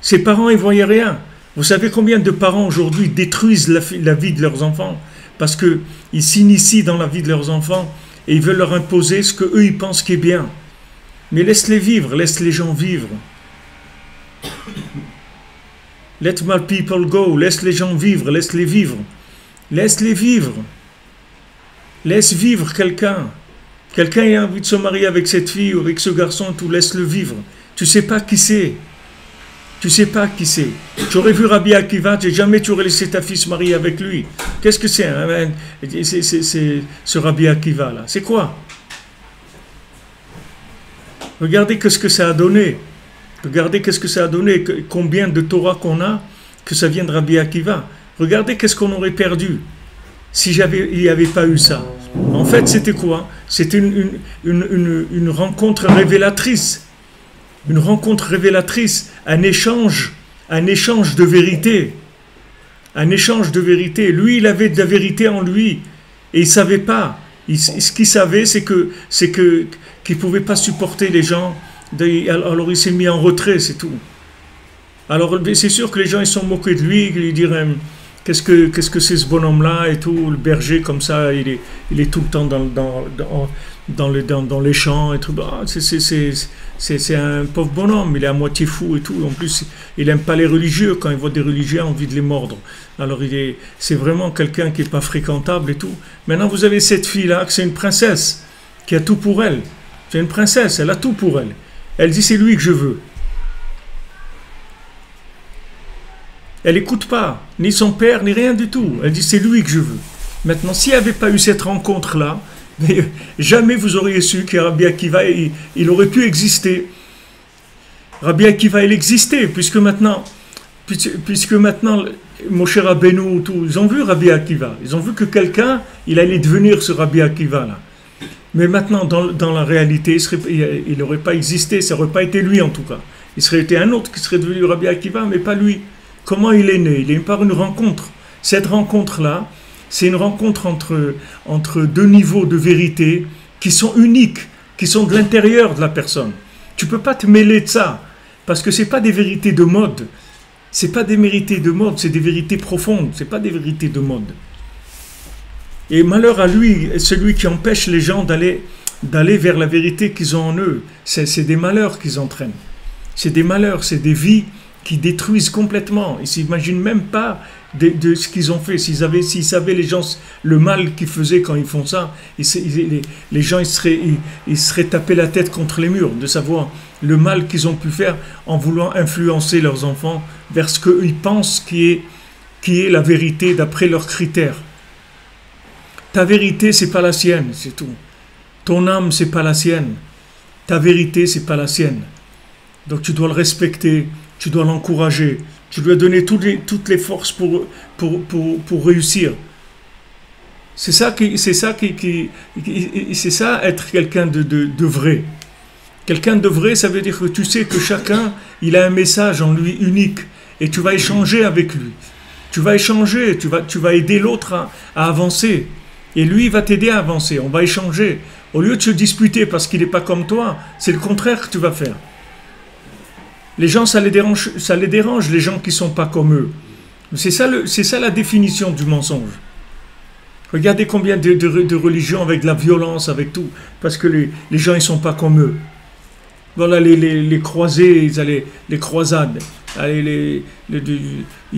Ses parents, ils voyaient rien. Vous savez combien de parents aujourd'hui détruisent la vie de leurs enfants parce qu'ils s'initient dans la vie de leurs enfants et ils veulent leur imposer ce qu'eux, ils pensent qui est bien. Mais laisse-les vivre, laisse les gens vivre. Let my people go, laisse les gens vivre, laisse-les vivre. Laisse-les vivre. Laisse vivre quelqu'un. Quelqu'un a envie de se marier avec cette fille ou avec ce garçon, tout laisse-le vivre. Tu sais pas qui c'est. Tu sais pas qui c'est. Tu aurais vu Rabbi Akiva, jamais tu aurais laissé ta fille se marier avec lui. Qu'est-ce que c'est hein? C'est ce Rabbi Akiva là. C'est quoi? Regardez qu'est-ce que ça a donné. Regardez qu'est-ce que ça a donné. Combien de Torah qu'on a que ça vient de Rabbi Akiva. Regardez qu'est-ce qu'on aurait perdu si il n'y avait pas eu ça. En fait, c'était quoi? C'était une rencontre révélatrice. Une rencontre révélatrice, un échange de vérité. Un échange de vérité. Lui, il avait de la vérité en lui. Et il ne savait pas. Ce qu'il savait, c'est qu'il ne pouvait pas supporter les gens. Alors il s'est mis en retrait, c'est tout. Alors c'est sûr que les gens ils sont moqués de lui, ils lui diraient qu'est-ce que c'est ce bonhomme-là et tout, le berger comme ça, il est tout le temps dans les champs et tout. Ah, c'est un pauvre bonhomme, il est à moitié fou et tout. En plus, il n'aime pas les religieux. Quand il voit des religieux, il a envie de les mordre. Alors c'est vraiment quelqu'un qui n'est pas fréquentable et tout. Maintenant, vous avez cette fille-là, c'est une princesse, qui a tout pour elle. C'est une princesse, elle a tout pour elle. Elle dit, c'est lui que je veux. Elle n'écoute pas, ni son père, ni rien du tout. Elle dit, c'est lui que je veux. Maintenant, s'il n'y avait pas eu cette rencontre-là, jamais vous auriez su que Rabbi Akiva, il aurait pu exister. Rabbi Akiva, il existait, puisque maintenant, Moshe Rabbeinu, ils ont vu Rabbi Akiva. Ils ont vu que quelqu'un, il allait devenir ce Rabbi Akiva-là. Mais maintenant, dans la réalité, il n'aurait pas existé, ça n'aurait pas été lui en tout cas. Il serait été un autre qui serait devenu Rabbi Akiva, mais pas lui. Comment il est né? Il est par une rencontre. Cette rencontre-là, c'est une rencontre entre deux niveaux de vérité qui sont uniques, qui sont de l'intérieur de la personne. Tu ne peux pas te mêler de ça, parce que ce n'est pas des vérités de mode. Ce n'est pas des vérités de mode, c'est des vérités profondes, ce n'est pas des vérités de mode. Et malheur à lui, celui qui empêche les gens d'aller vers la vérité qu'ils ont en eux. C'est des malheurs qu'ils entraînent. C'est des malheurs, c'est des vies qui détruisent complètement. Ils ne s'imaginent même pas de ce qu'ils ont fait. S'ils savaient les gens le mal qu'ils faisaient quand ils font ça, les gens ils seraient tapés la tête contre les murs de savoir le mal qu'ils ont pu faire en voulant influencer leurs enfants vers ce qu'ils pensent qui est la vérité d'après leurs critères. Ta vérité, c'est pas la sienne, c'est tout. Ton âme, c'est pas la sienne. Ta vérité, c'est pas la sienne. Donc tu dois le respecter, tu dois l'encourager, tu dois donner toutes les forces pour réussir. C'est ça être quelqu'un de vrai. Quelqu'un de vrai, ça veut dire que tu sais que chacun, il a un message en lui unique et tu vas échanger avec lui. Tu vas échanger, tu vas aider l'autre à avancer. Et lui, il va t'aider à avancer. On va échanger. Au lieu de se disputer parce qu'il n'est pas comme toi, c'est le contraire que tu vas faire. Les gens, ça les dérange, les gens qui ne sont pas comme eux. C'est ça la définition du mensonge. Regardez combien de religions avec de la violence, avec tout, parce que les gens, ils ne sont pas comme eux. Voilà les croisés, les croisades. Il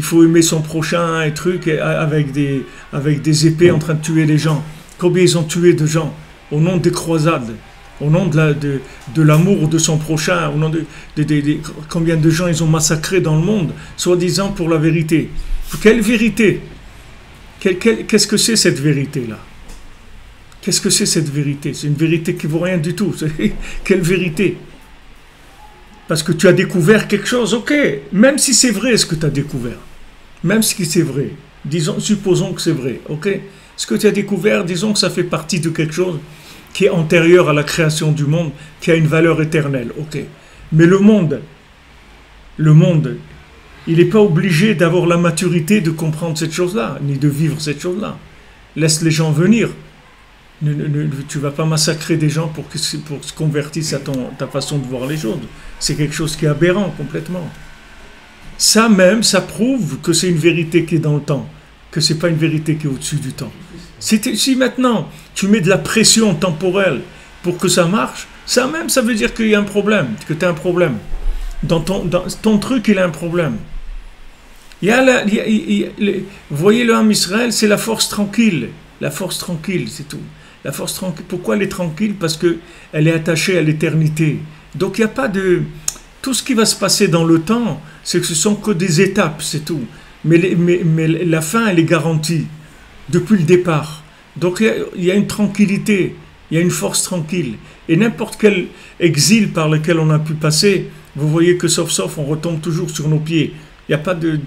faut aimer son prochain, et trucs, avec des épées en train de tuer les gens. Combien ils ont tué de gens au nom des croisades, au nom de l'amour de son prochain, au nom combien de gens ils ont massacré dans le monde, soi-disant pour la vérité. Quelle vérité? Qu'est-ce que c'est cette vérité-là? Qu'est-ce que c'est cette vérité? C'est une vérité qui ne vaut rien du tout. Quelle vérité? Parce que tu as découvert quelque chose, ok, même si c'est vrai ce que tu as découvert, même si c'est vrai, supposons que c'est vrai, ok, ce que tu as découvert, disons que ça fait partie de quelque chose qui est antérieur à la création du monde, qui a une valeur éternelle, ok. Mais le monde, il n'est pas obligé d'avoir la maturité de comprendre cette chose-là, ni de vivre cette chose-là. Laisse les gens venir. Tu ne vas pas massacrer des gens pour se convertissent à ta façon de voir les choses. C'est quelque chose qui est aberrant complètement. Ça même, ça prouve que c'est une vérité qui est dans le temps, que ce n'est pas une vérité qui est au-dessus du temps. Si maintenant tu mets de la pression temporelle pour que ça marche, ça même, ça veut dire qu'il y a un problème, que tu as un problème. Dans ton truc, il a un problème. Vous voyez le Ham Israël, c'est la force tranquille. La force tranquille, c'est tout. La force tranquille. Pourquoi elle est tranquille? Parce qu'elle est attachée à l'éternité. Donc il n'y a pas de... Tout ce qui va se passer dans le temps, c'est que ce sont que des étapes, c'est tout. Mais la fin, elle est garantie depuis le départ. Donc il y a une tranquillité, il y a une force tranquille. Et n'importe quel exil par lequel on a pu passer, vous voyez que sauf, on retombe toujours sur nos pieds. Il n'y a pas de...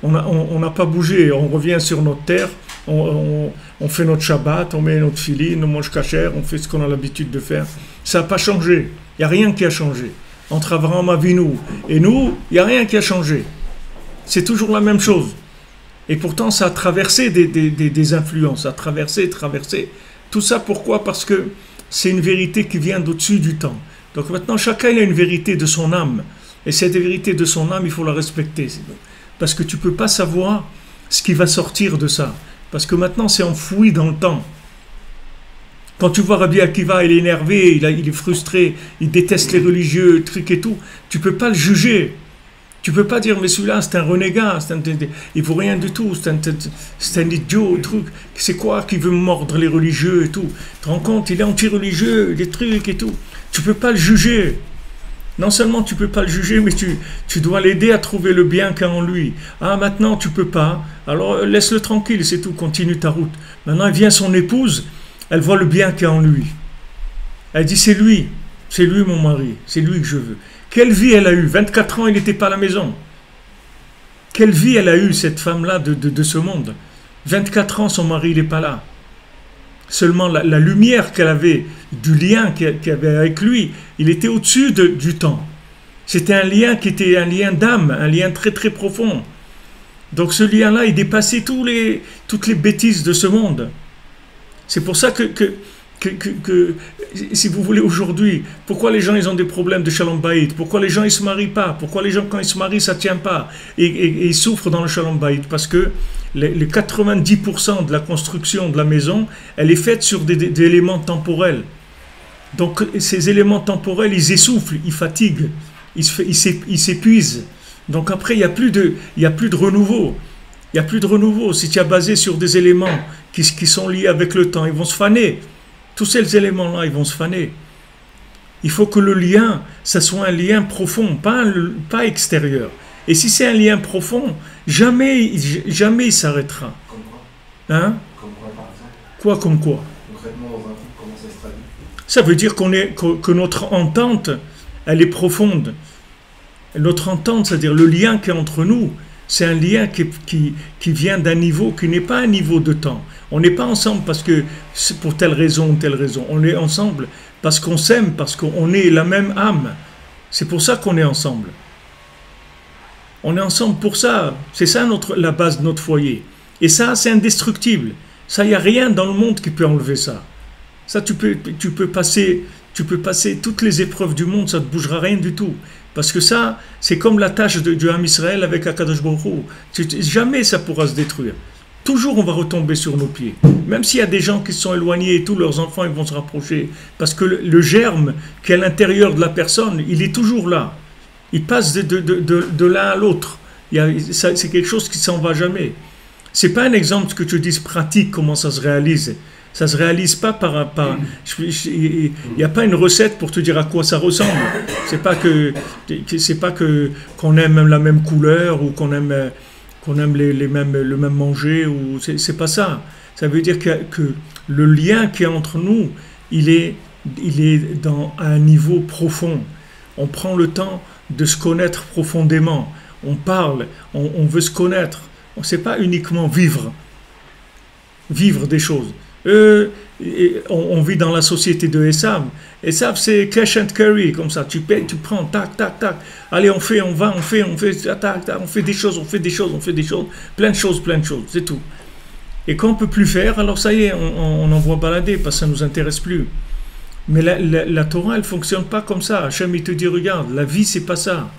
On n'a pas bougé, on revient sur notre terre, on fait notre Shabbat, on met notre filine, on mange kasher, on fait ce qu'on a l'habitude de faire. Ça n'a pas changé, il n'y a rien qui a changé. Entre Abraham Avinu et nous, il n'y a rien qui a changé. C'est toujours la même chose. Et pourtant, ça a traversé des influences, ça a traversé. Tout ça, pourquoi? Parce que c'est une vérité qui vient d'au-dessus du temps. Donc maintenant, chacun il a une vérité de son âme. Et cette vérité de son âme, il faut la respecter. Parce que tu ne peux pas savoir ce qui va sortir de ça. Parce que maintenant, c'est enfoui dans le temps. Quand tu vois Rabbi Akiva, il est énervé, il est frustré, il déteste les religieux, trucs et tout, tu ne peux pas le juger. Tu ne peux pas dire, mais celui-là, c'est un renégat, il ne vaut rien du tout, c'est un idiot, truc. C'est quoi qui veut mordre les religieux et tout? Tu te rends compte, il est anti-religieux, des trucs et tout. Tu ne peux pas le juger. Non seulement tu ne peux pas le juger, mais tu dois l'aider à trouver le bien qu'il y a en lui. Ah, maintenant tu ne peux pas, alors laisse-le tranquille, c'est tout, continue ta route. Maintenant, vient son épouse, elle voit le bien qu'il y a en lui. Elle dit, c'est lui mon mari, c'est lui que je veux. Quelle vie elle a eue? 24 ans, il n'était pas à la maison. Quelle vie elle a eue, cette femme-là, de ce monde? 24 ans, son mari, il n'est pas là. seulement la lumière qu'elle avait, du lien qu'elle avait avec lui, il était au-dessus du temps. C'était un lien qui était un lien d'âme, un lien très très profond. Donc ce lien-là, il dépassait toutes les bêtises de ce monde. C'est pour ça que si vous voulez aujourd'hui, pourquoi les gens ils ont des problèmes de Shalom Bayit, pourquoi les gens ils se marient pas, pourquoi les gens quand ils se marient ça tient pas, et ils souffrent dans le Shalom Bayit, parce que les 90% de la construction de la maison, elle est faite sur des éléments temporels. Donc ces éléments temporels, ils essoufflent, ils fatiguent, ils s'épuisent. Donc après, il n'y a plus de renouveau. Il n'y a plus de renouveau. Si tu as basé sur des éléments qui sont liés avec le temps, ils vont se faner. Tous ces éléments-là, ils vont se faner. Il faut que le lien, ça soit un lien profond, pas extérieur. Et si c'est un lien profond, jamais il s'arrêtera. Comme quoi? Hein? Comme quoi, par exemple? Quoi comme quoi? Concrètement, dans un couple, comment ça se traduit? Ça veut dire que notre entente, elle est profonde. Notre entente, c'est-à-dire le lien qui est entre nous, c'est un lien qui vient d'un niveau qui n'est pas un niveau de temps. On n'est pas ensemble parce que c'est pour telle raison ou telle raison. On est ensemble parce qu'on s'aime, parce qu'on est la même âme. C'est pour ça qu'on est ensemble. On est ensemble pour ça. C'est ça la base de notre foyer. Et ça, c'est indestructible. Ça, il n'y a rien dans le monde qui peut enlever ça. Ça, tu peux passer toutes les épreuves du monde, ça ne te bougera rien du tout. Parce que ça, c'est comme la tâche du Ham Israël avec Akadosh Baruch Hu. Jamais ça pourra se détruire. Toujours on va retomber sur nos pieds. Même s'il y a des gens qui se sont éloignés et tous leurs enfants ils vont se rapprocher. Parce que le germe qui est à l'intérieur de la personne, il est toujours là. Il passe de l'un à l'autre. C'est quelque chose qui ne s'en va jamais. Ce n'est pas un exemple que tu dises pratique, comment ça se réalise. Ça ne se réalise pas il n'y a pas une recette pour te dire à quoi ça ressemble. C'est pas qu'on aime la même couleur ou qu'on aime le même manger, ou c'est pas ça. Ça veut dire que le lien qui est entre nous, il est à un niveau profond. On prend le temps de se connaître profondément. On parle, on veut se connaître. C'est pas uniquement vivre des choses. On vit dans la société de Esav. Esav, c'est cash and carry, comme ça. Tu payes, tu prends, tac, tac, tac. Allez, on fait, tac, tac, on fait des choses, plein de choses, c'est tout. Et quand on ne peut plus faire, alors ça y est, on envoie balader, parce que ça ne nous intéresse plus. Mais la Torah, elle ne fonctionne pas comme ça. Hachem, il te dit, regarde, la vie, c'est pas ça.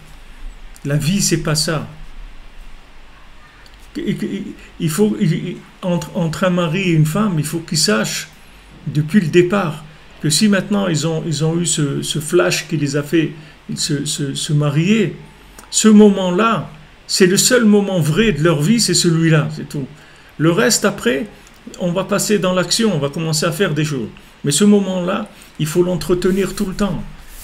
La vie, c'est pas ça. Il faut, entre un mari et une femme, il faut qu'ils sachent depuis le départ que si maintenant ils ont eu ce flash qui les a fait se marier, ce moment-là, c'est le seul moment vrai de leur vie, c'est celui-là, c'est tout. Le reste après, on va passer dans l'action, on va commencer à faire des choses. Mais ce moment-là, il faut l'entretenir tout le temps.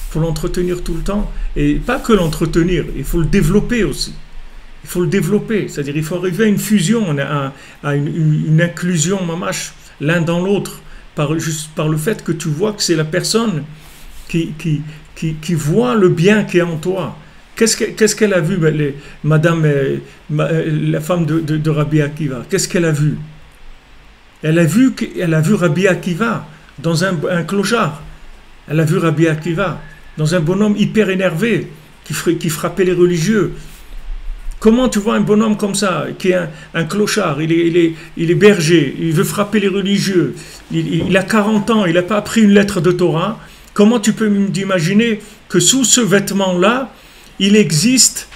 Il faut l'entretenir tout le temps, et pas que l'entretenir, il faut le développer aussi. Il faut le développer, c'est-à-dire il faut arriver à une fusion, à une inclusion mamache l'un dans l'autre, juste par le fait que tu vois que c'est la personne qui voit le bien qui est en toi. Qu'est-ce qu'elle a vu, la femme de Rabbi Akiva? Qu'est-ce qu'elle a vu? Elle a vu Rabbi Akiva dans un clochard. Elle a vu Rabbi Akiva dans un bonhomme hyper énervé qui frappait les religieux. Comment tu vois un bonhomme comme ça, qui est un clochard, il est berger, il veut frapper les religieux, il a 40 ans, il n'a pas appris une lettre de Torah. Comment tu peux m'imaginer que sous ce vêtement-là, il existe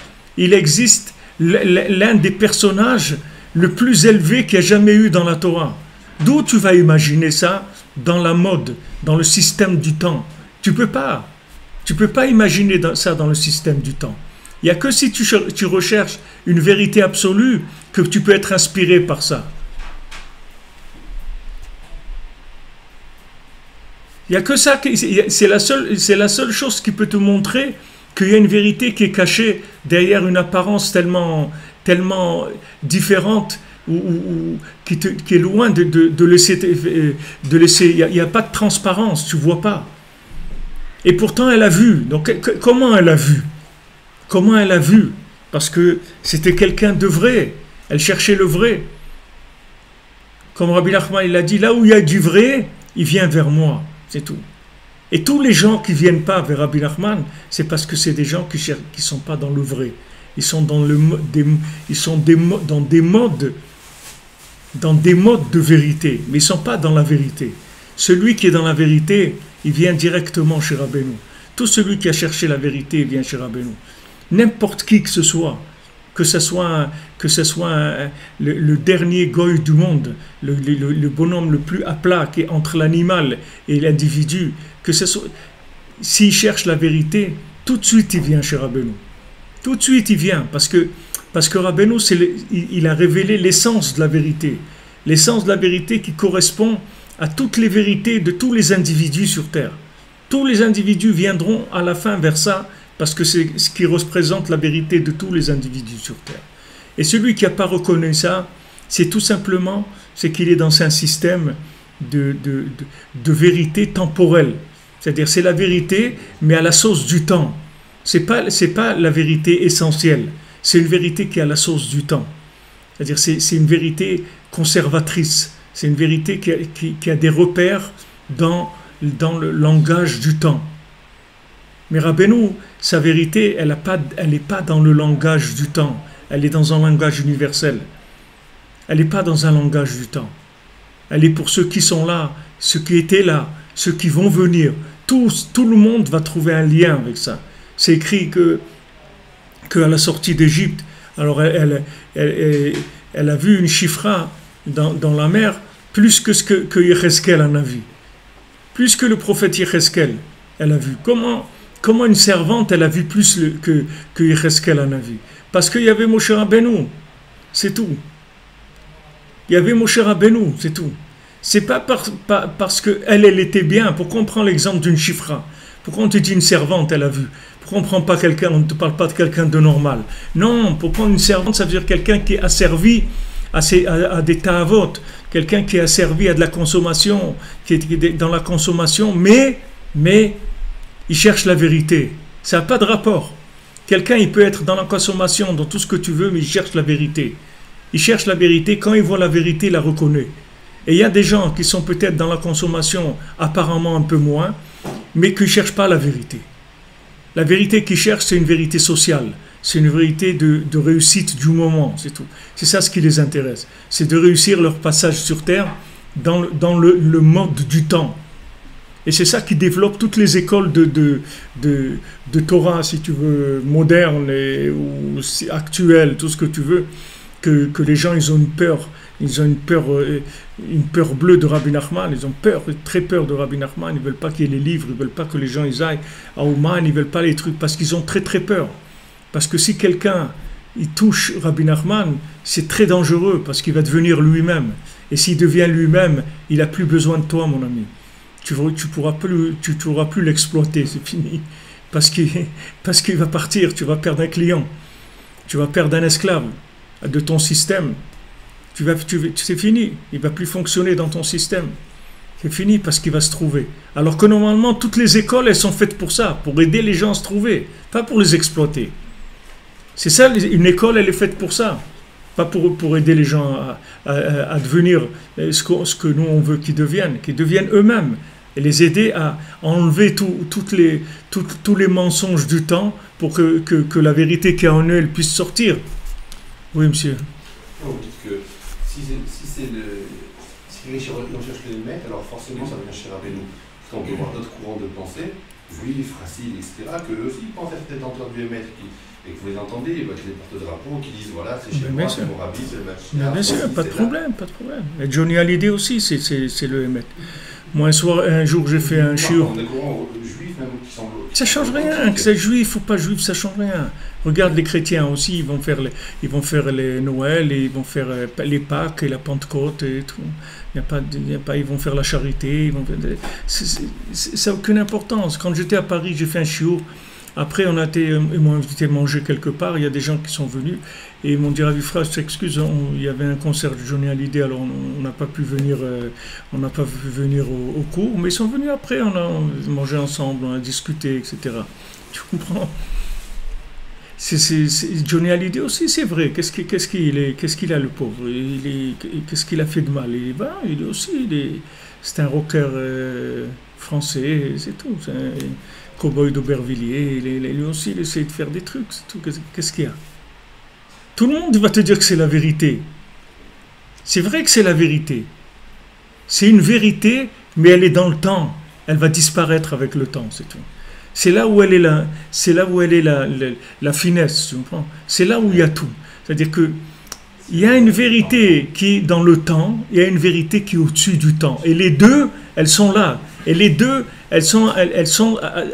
l'un des personnages le plus élevé qu'il y a jamais eu dans la Torah? D'où tu vas imaginer ça dans la mode, dans le système du temps? Tu peux pas imaginer ça dans le système du temps. Il n'y a que si tu recherches une vérité absolue que tu peux être inspiré par ça. Il n'y a que ça, c'est la seule chose qui peut te montrer qu'il y a une vérité qui est cachée derrière une apparence tellement différente ou qui est loin de laisser. Il n'y a pas de transparence, tu ne vois pas. Et pourtant elle a vu. Donc comment elle a vu? Comment elle a vu? Parce que c'était quelqu'un de vrai. Elle cherchait le vrai. Comme Rabbi Nachman, il a dit, là où il y a du vrai, il vient vers moi, c'est tout. Et tous les gens qui ne viennent pas vers Rabbi Nachman, c'est parce que c'est des gens qui ne sont pas dans le vrai. Ils sont dans dans des modes de vérité, mais ils ne sont pas dans la vérité. Celui qui est dans la vérité, il vient directement chez Rabbeinu. Tout celui qui a cherché la vérité vient chez Rabbeinu. N'importe qui que ce soit, que ce soit le dernier goy du monde, le bonhomme le plus à plat qui est entre l'animal et l'individu, que ce soit, s'il cherche la vérité, tout de suite il vient chez Rabbeinu. Tout de suite il vient, parce que Rabbeinu, il a révélé l'essence de la vérité. L'essence de la vérité qui correspond à toutes les vérités de tous les individus sur Terre. Tous les individus viendront à la fin vers ça, parce que c'est ce qui représente la vérité de tous les individus sur Terre. Et celui qui n'a pas reconnu ça, c'est tout simplement, c'est qu'il est dans un système de vérité temporelle. C'est-à-dire, c'est la vérité, mais à la sauce du temps. C'est pas la vérité essentielle. C'est une vérité qui est à la sauce du temps. C'est-à-dire, c'est une vérité conservatrice. C'est une vérité qui a des repères dans le langage du temps. Mais Rabbeinu, sa vérité, elle n'est pas dans le langage du temps. Elle est dans un langage universel. Elle n'est pas dans un langage du temps. Elle est pour ceux qui sont là, ceux qui étaient là, ceux qui vont venir. Tout le monde va trouver un lien avec ça. C'est écrit qu'à la sortie d'Égypte, alors elle a vu une chifra dans la mer, plus que ce que Yecheskel en a vu. Plus que le prophète Yecheskel, elle a vu. Comment une servante, elle a vu plus que Yecheskel en a vu? Parce qu'il y avait Moshe Rabbeinu, c'est tout. Il y avait Moshe Rabbeinu, c'est tout. C'est pas parce qu'elle était bien. Pourquoi on prend l'exemple d'une chifra? Pourquoi on te dit une servante, elle a vu? Pourquoi on ne prend pas quelqu'un, on ne te parle pas de quelqu'un de normal? Non, pour prendre une servante, ça veut dire quelqu'un qui est asservi à des ta'avot, quelqu'un qui est asservi à de la consommation, qui est dans la consommation, mais il cherche la vérité. Ça n'a pas de rapport. Quelqu'un, il peut être dans la consommation, dans tout ce que tu veux, mais il cherche la vérité. Il cherche la vérité. Quand il voit la vérité, il la reconnaît. Et il y a des gens qui sont peut-être dans la consommation, apparemment un peu moins, mais qui ne cherchent pas la vérité. La vérité qu'ils cherchent, c'est une vérité sociale. C'est une vérité de réussite du moment, c'est tout. C'est ça ce qui les intéresse. C'est de réussir leur passage sur Terre dans le mode du temps. Et c'est ça qui développe toutes les écoles de Torah, si tu veux, modernes ou actuelles, tout ce que tu veux, que les gens, ils ont une peur bleue de Rabbi Nachman, ils ont très peur de Rabbi Nachman, ils ne veulent pas qu'il y ait les livres, ils ne veulent pas que les gens ils aillent à Ouman, ils ne veulent pas les trucs, parce qu'ils ont très très peur. Parce que si quelqu'un il touche Rabbi Nachman, c'est très dangereux, parce qu'il va devenir lui-même. Et s'il devient lui-même, il n'a plus besoin de toi, mon ami. Tu pourras plus l'exploiter, c'est fini. Parce qu'il va partir, tu vas perdre un client, tu vas perdre un esclave de ton système. C'est fini, il ne va plus fonctionner dans ton système. C'est fini parce qu'il va se trouver. Alors que normalement, toutes les écoles, elles sont faites pour ça, pour aider les gens à se trouver, pas pour les exploiter. C'est ça, une école, elle est faite pour ça. Pas pour aider les gens à devenir ce que nous, on veut qu'ils deviennent eux-mêmes. Et les aider à enlever tous les mensonges du temps pour que la vérité qui est en eux, elle puisse sortir. Oui, monsieur. Vous dites que si les gens cherchent le maître, alors forcément ça vient chez Rabbeinu. Parce qu'on peut voir d'autres courants de pensée, juifs, racistes, etc., qu'eux aussi pensent être peut-être entendu le maître. Et que vous les entendez, les porte-drapeaux qui disent voilà, c'est chez moi, c'est mon rabbi, c'est le maître. Bien sûr, pas de problème. Et Johnny Hallyday aussi, c'est le maître. Moi, un jour, j'ai fait un shiur. Ça change rien, que c'est juif ou pas juif, ça change rien. Regarde les chrétiens aussi, ils vont faire les Noël, et ils vont faire les Pâques et la Pentecôte et tout. Ils vont faire la charité. Ça n'a aucune importance. Quand j'étais à Paris, j'ai fait un shiur. Après, ils m'ont invité à manger quelque part. Il y a des gens qui sont venus et ils m'ont dit Ravi Frère, je t'excuse, il y avait un concert de Johnny Hallyday, alors on n'a pas pu venir, au cours. Mais ils sont venus après, on a mangé ensemble, on a discuté, etc. Tu comprends? Johnny Hallyday aussi, c'est vrai. Qu'est-ce qu'il a, le pauvre? Qu'est-ce qu'il a fait de mal? Il est aussi, c'est un rocker français, c'est tout. C'est un cow-boy d'Aubervilliers. Lui aussi, il essaie de faire des trucs, c'est tout. Qu'est-ce qu'il y a? Tout le monde va te dire que c'est la vérité. C'est vrai que c'est la vérité. C'est une vérité, mais elle est dans le temps. Elle va disparaître avec le temps, c'est tout. C'est là où elle est la finesse, tu comprends? C'est là où il y a tout. C'est-à-dire que il y a une vérité qui est dans le temps, il y a une vérité qui est au-dessus du temps. Et les deux, elles sont là. Et les deux, elles sont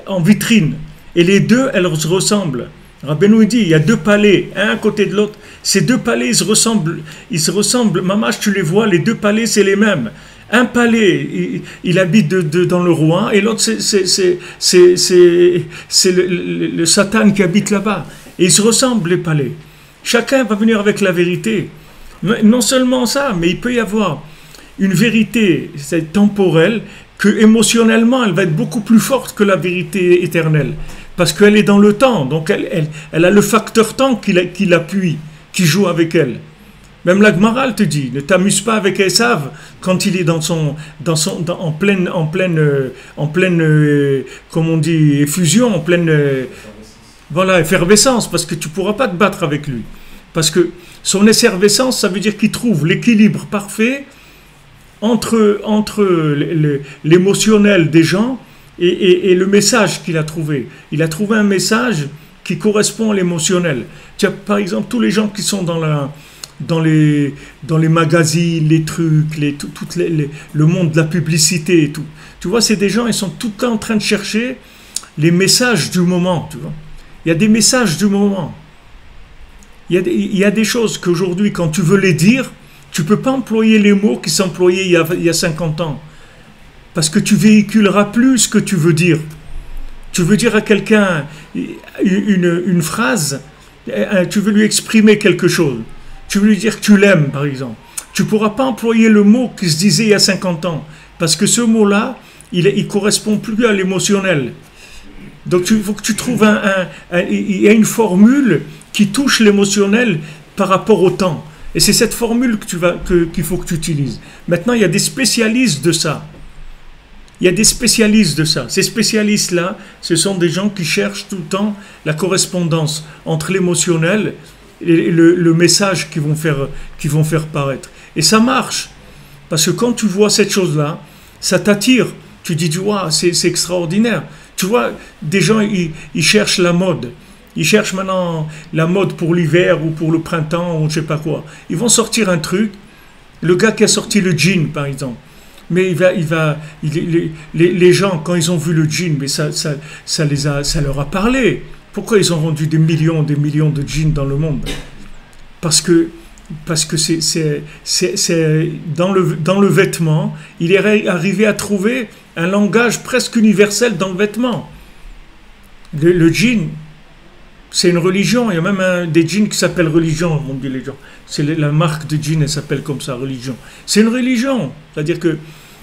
en vitrine. Et les deux, elles se ressemblent. Rabbeinu dit, il y a deux palais, un à côté de l'autre. Ces deux palais, ils se ressemblent. Mamache, tu les vois, les deux palais, c'est les mêmes. Un palais, il habite dans le roi, et l'autre, c'est le Satan qui habite là-bas. Et ils se ressemblent, les palais. Chacun va venir avec la vérité. Non seulement ça, mais il peut y avoir une vérité temporelle, que émotionnellement, elle va être beaucoup plus forte que la vérité éternelle. Parce qu'elle est dans le temps, donc elle a le facteur temps qui l'appuie, qui joue avec elle. Même la Gemara te dit, ne t'amuse pas avec Esav quand il est en pleine, comme on dit, effusion, en pleine, effervescence, parce que tu ne pourras pas te battre avec lui. Parce que son effervescence, ça veut dire qu'il trouve l'équilibre parfait entre l'émotionnel des gens et le message qu'il a trouvé. Il a trouvé un message qui correspond à l'émotionnel. Tu as, par exemple, tous les gens qui sont dans les magazines, les trucs, le monde de la publicité et tout. Tu vois, c'est des gens, ils sont tout le temps en train de chercher les messages du moment, tu vois. Il y a des messages du moment. Il y a des choses qu'aujourd'hui, quand tu veux les dire, tu ne peux pas employer les mots qui s'employaient il y a 50 ans. Parce que tu véhiculeras plus ce que tu veux dire. Tu veux dire à quelqu'un une phrase, tu veux lui exprimer quelque chose. Tu veux lui dire que tu l'aimes, par exemple. Tu ne pourras pas employer le mot qui se disait il y a 50 ans. Parce que ce mot-là, il ne correspond plus à l'émotionnel. Donc il faut que tu trouves il y a une formule qui touche l'émotionnel par rapport au temps. Et c'est cette formule qu'il faut que tu utilises. Maintenant, il y a des spécialistes de ça. Il y a des spécialistes de ça. Ces spécialistes-là, ce sont des gens qui cherchent tout le temps la correspondance entre l'émotionnel et le message qu'ils vont faire paraître. Et ça marche. Parce que quand tu vois cette chose-là, ça t'attire. Tu dis, waouh, c'est extraordinaire. Tu vois, des gens, ils cherchent la mode. Ils cherchent maintenant la mode pour l'hiver ou pour le printemps ou je ne sais pas quoi. Ils vont sortir un truc. Le gars qui a sorti le jean, par exemple. Mais les gens, quand ils ont vu le jean, mais ça leur a parlé. Pourquoi ils ont vendu des millions de jeans dans le monde? Parce que c'est dans le vêtement, il est arrivé à trouver un langage presque universel dans le vêtement. Le jean, c'est une religion. Il y a même des jeans qui s'appellent religion, m'ont dit les gens. C'est la marque de jeans, elle s'appelle comme ça, religion. C'est une religion. C'est-à-dire que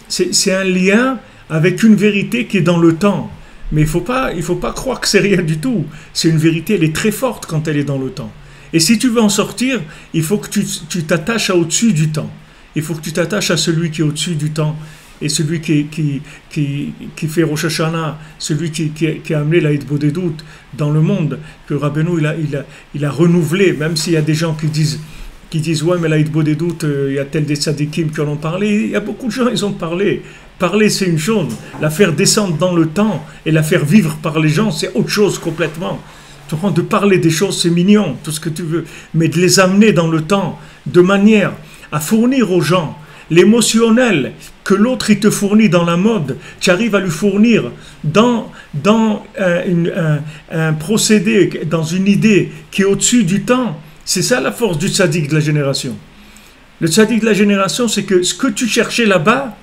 c'est un lien avec une vérité qui est dans le temps. Mais il faut pas croire que c'est rien du tout. C'est une vérité, elle est très forte quand elle est dans le temps. Et si tu veux en sortir, il faut que tu t'attaches à au-dessus du temps. Il faut que tu t'attaches à celui qui est au-dessus du temps. Et celui qui fait Rosh Hashanah, celui qui a amené la Hitbodedut dans le monde, que Rabbeinu il a renouvelé, même s'il y a des gens qui disent ouais, mais la Hitbodedut, il y a tel des tzadikim qui en ont parlé. Il y a beaucoup de gens, ils ont parlé. Parler, c'est une chose. La faire descendre dans le temps et la faire vivre par les gens, c'est autre chose complètement. De parler des choses, c'est mignon, tout ce que tu veux. Mais de les amener dans le temps, de manière à fournir aux gens l'émotionnel que l'autre il te fournit dans la mode, tu arrives à lui fournir dans un procédé, dans une idée qui est au-dessus du temps. C'est ça la force du tzaddik de la génération. Le tzaddik de la génération, c'est que ce que tu cherchais là-bas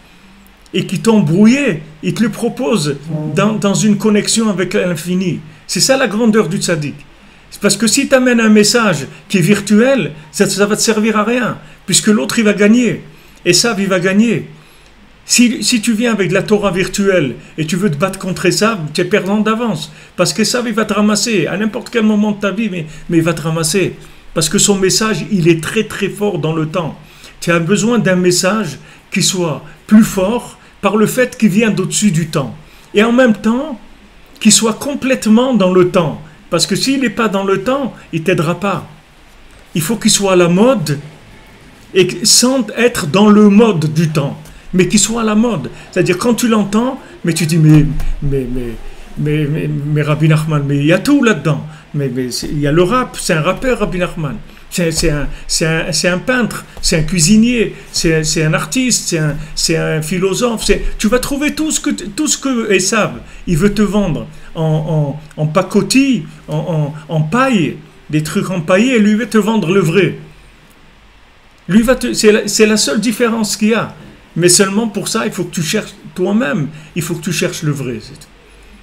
et qui t'embrouillait, il te le propose dans une connexion avec l'infini. C'est ça la grandeur du tzaddik. C'est parce que si tu amènes un message qui est virtuel, ça va te servir à rien, puisque l'autre il va gagner. Et ça, il va gagner. Si tu viens avec la Torah virtuelle et tu veux te battre contre Esav, tu es perdant d'avance. Parce qu'Esav, il va te ramasser à n'importe quel moment de ta vie, mais il va te ramasser. Parce que son message, il est très très fort dans le temps. Tu as besoin d'un message qui soit plus fort par le fait qu'il vient d'au-dessus du temps. Et en même temps, qu'il soit complètement dans le temps. Parce que s'il n'est pas dans le temps, il ne t'aidera pas. Il faut qu'il soit à la mode, et sans être dans le mode du temps, mais qu'il soit à la mode. C'est-à-dire, quand tu l'entends, mais tu dis, mais Rabbi Nachman, mais il y a tout là-dedans. Mais il y a le rap, c'est un rappeur, Rabbi Nachman. C'est un peintre, c'est un cuisinier, c'est un artiste, c'est un philosophe. Tu vas trouver tout ce que Esav, il veut te vendre en pacotille, en paille, des trucs empaillés, et lui veut te vendre le vrai. C'est la seule différence qu'il y a. Mais seulement pour ça, il faut que tu cherches toi-même, il faut que tu cherches le vrai.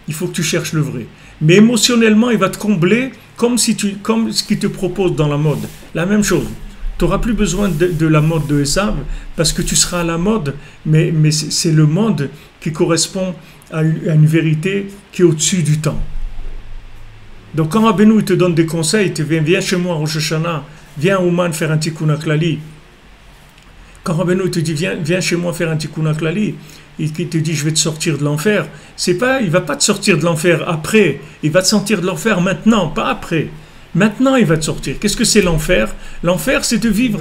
Il faut que tu cherches le vrai. Mais émotionnellement, il va te combler comme ce qu'il te propose dans la mode. La même chose. Tu n'auras plus besoin de la mode de Esav parce que tu seras à la mode, mais c'est le monde qui correspond à une vérité qui est au-dessus du temps. Donc quand Rabbeinu il te donne des conseils, il te dit viens chez moi Rosh Hashanah, viens à Ouman faire un tikkun klali. Quand Rabbeinu te dit viens chez moi faire un tikkun klali, il te dit je vais te sortir de l'enfer, il ne va pas te sortir de l'enfer après, il va te sortir de l'enfer maintenant, pas après. Maintenant il va te sortir. Qu'est-ce que c'est l'enfer? L'enfer c'est de vivre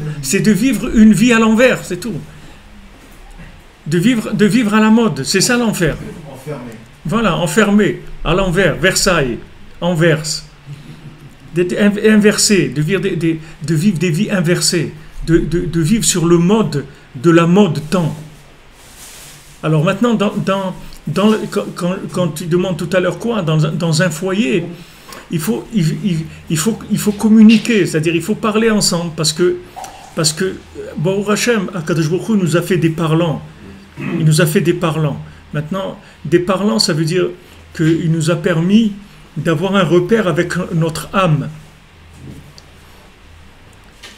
une vie à l'envers, c'est tout. De vivre à la mode, c'est ça l'enfer. Enfermé. Voilà, enfermé, à l'envers, Versailles, Anvers. Inversé, de vivre des vies inversées, de vivre sur le mode de la mode temps. Alors maintenant, quand tu demandes tout à l'heure quoi, dans un foyer, il faut communiquer, c'est-à-dire il faut parler ensemble, parce que Baruch Hashem, Akadosh Baruch Hu nous a fait des parlants. Il nous a fait des parlants. Maintenant, des parlants, ça veut dire qu'il nous a permis d'avoir un repère avec notre âme.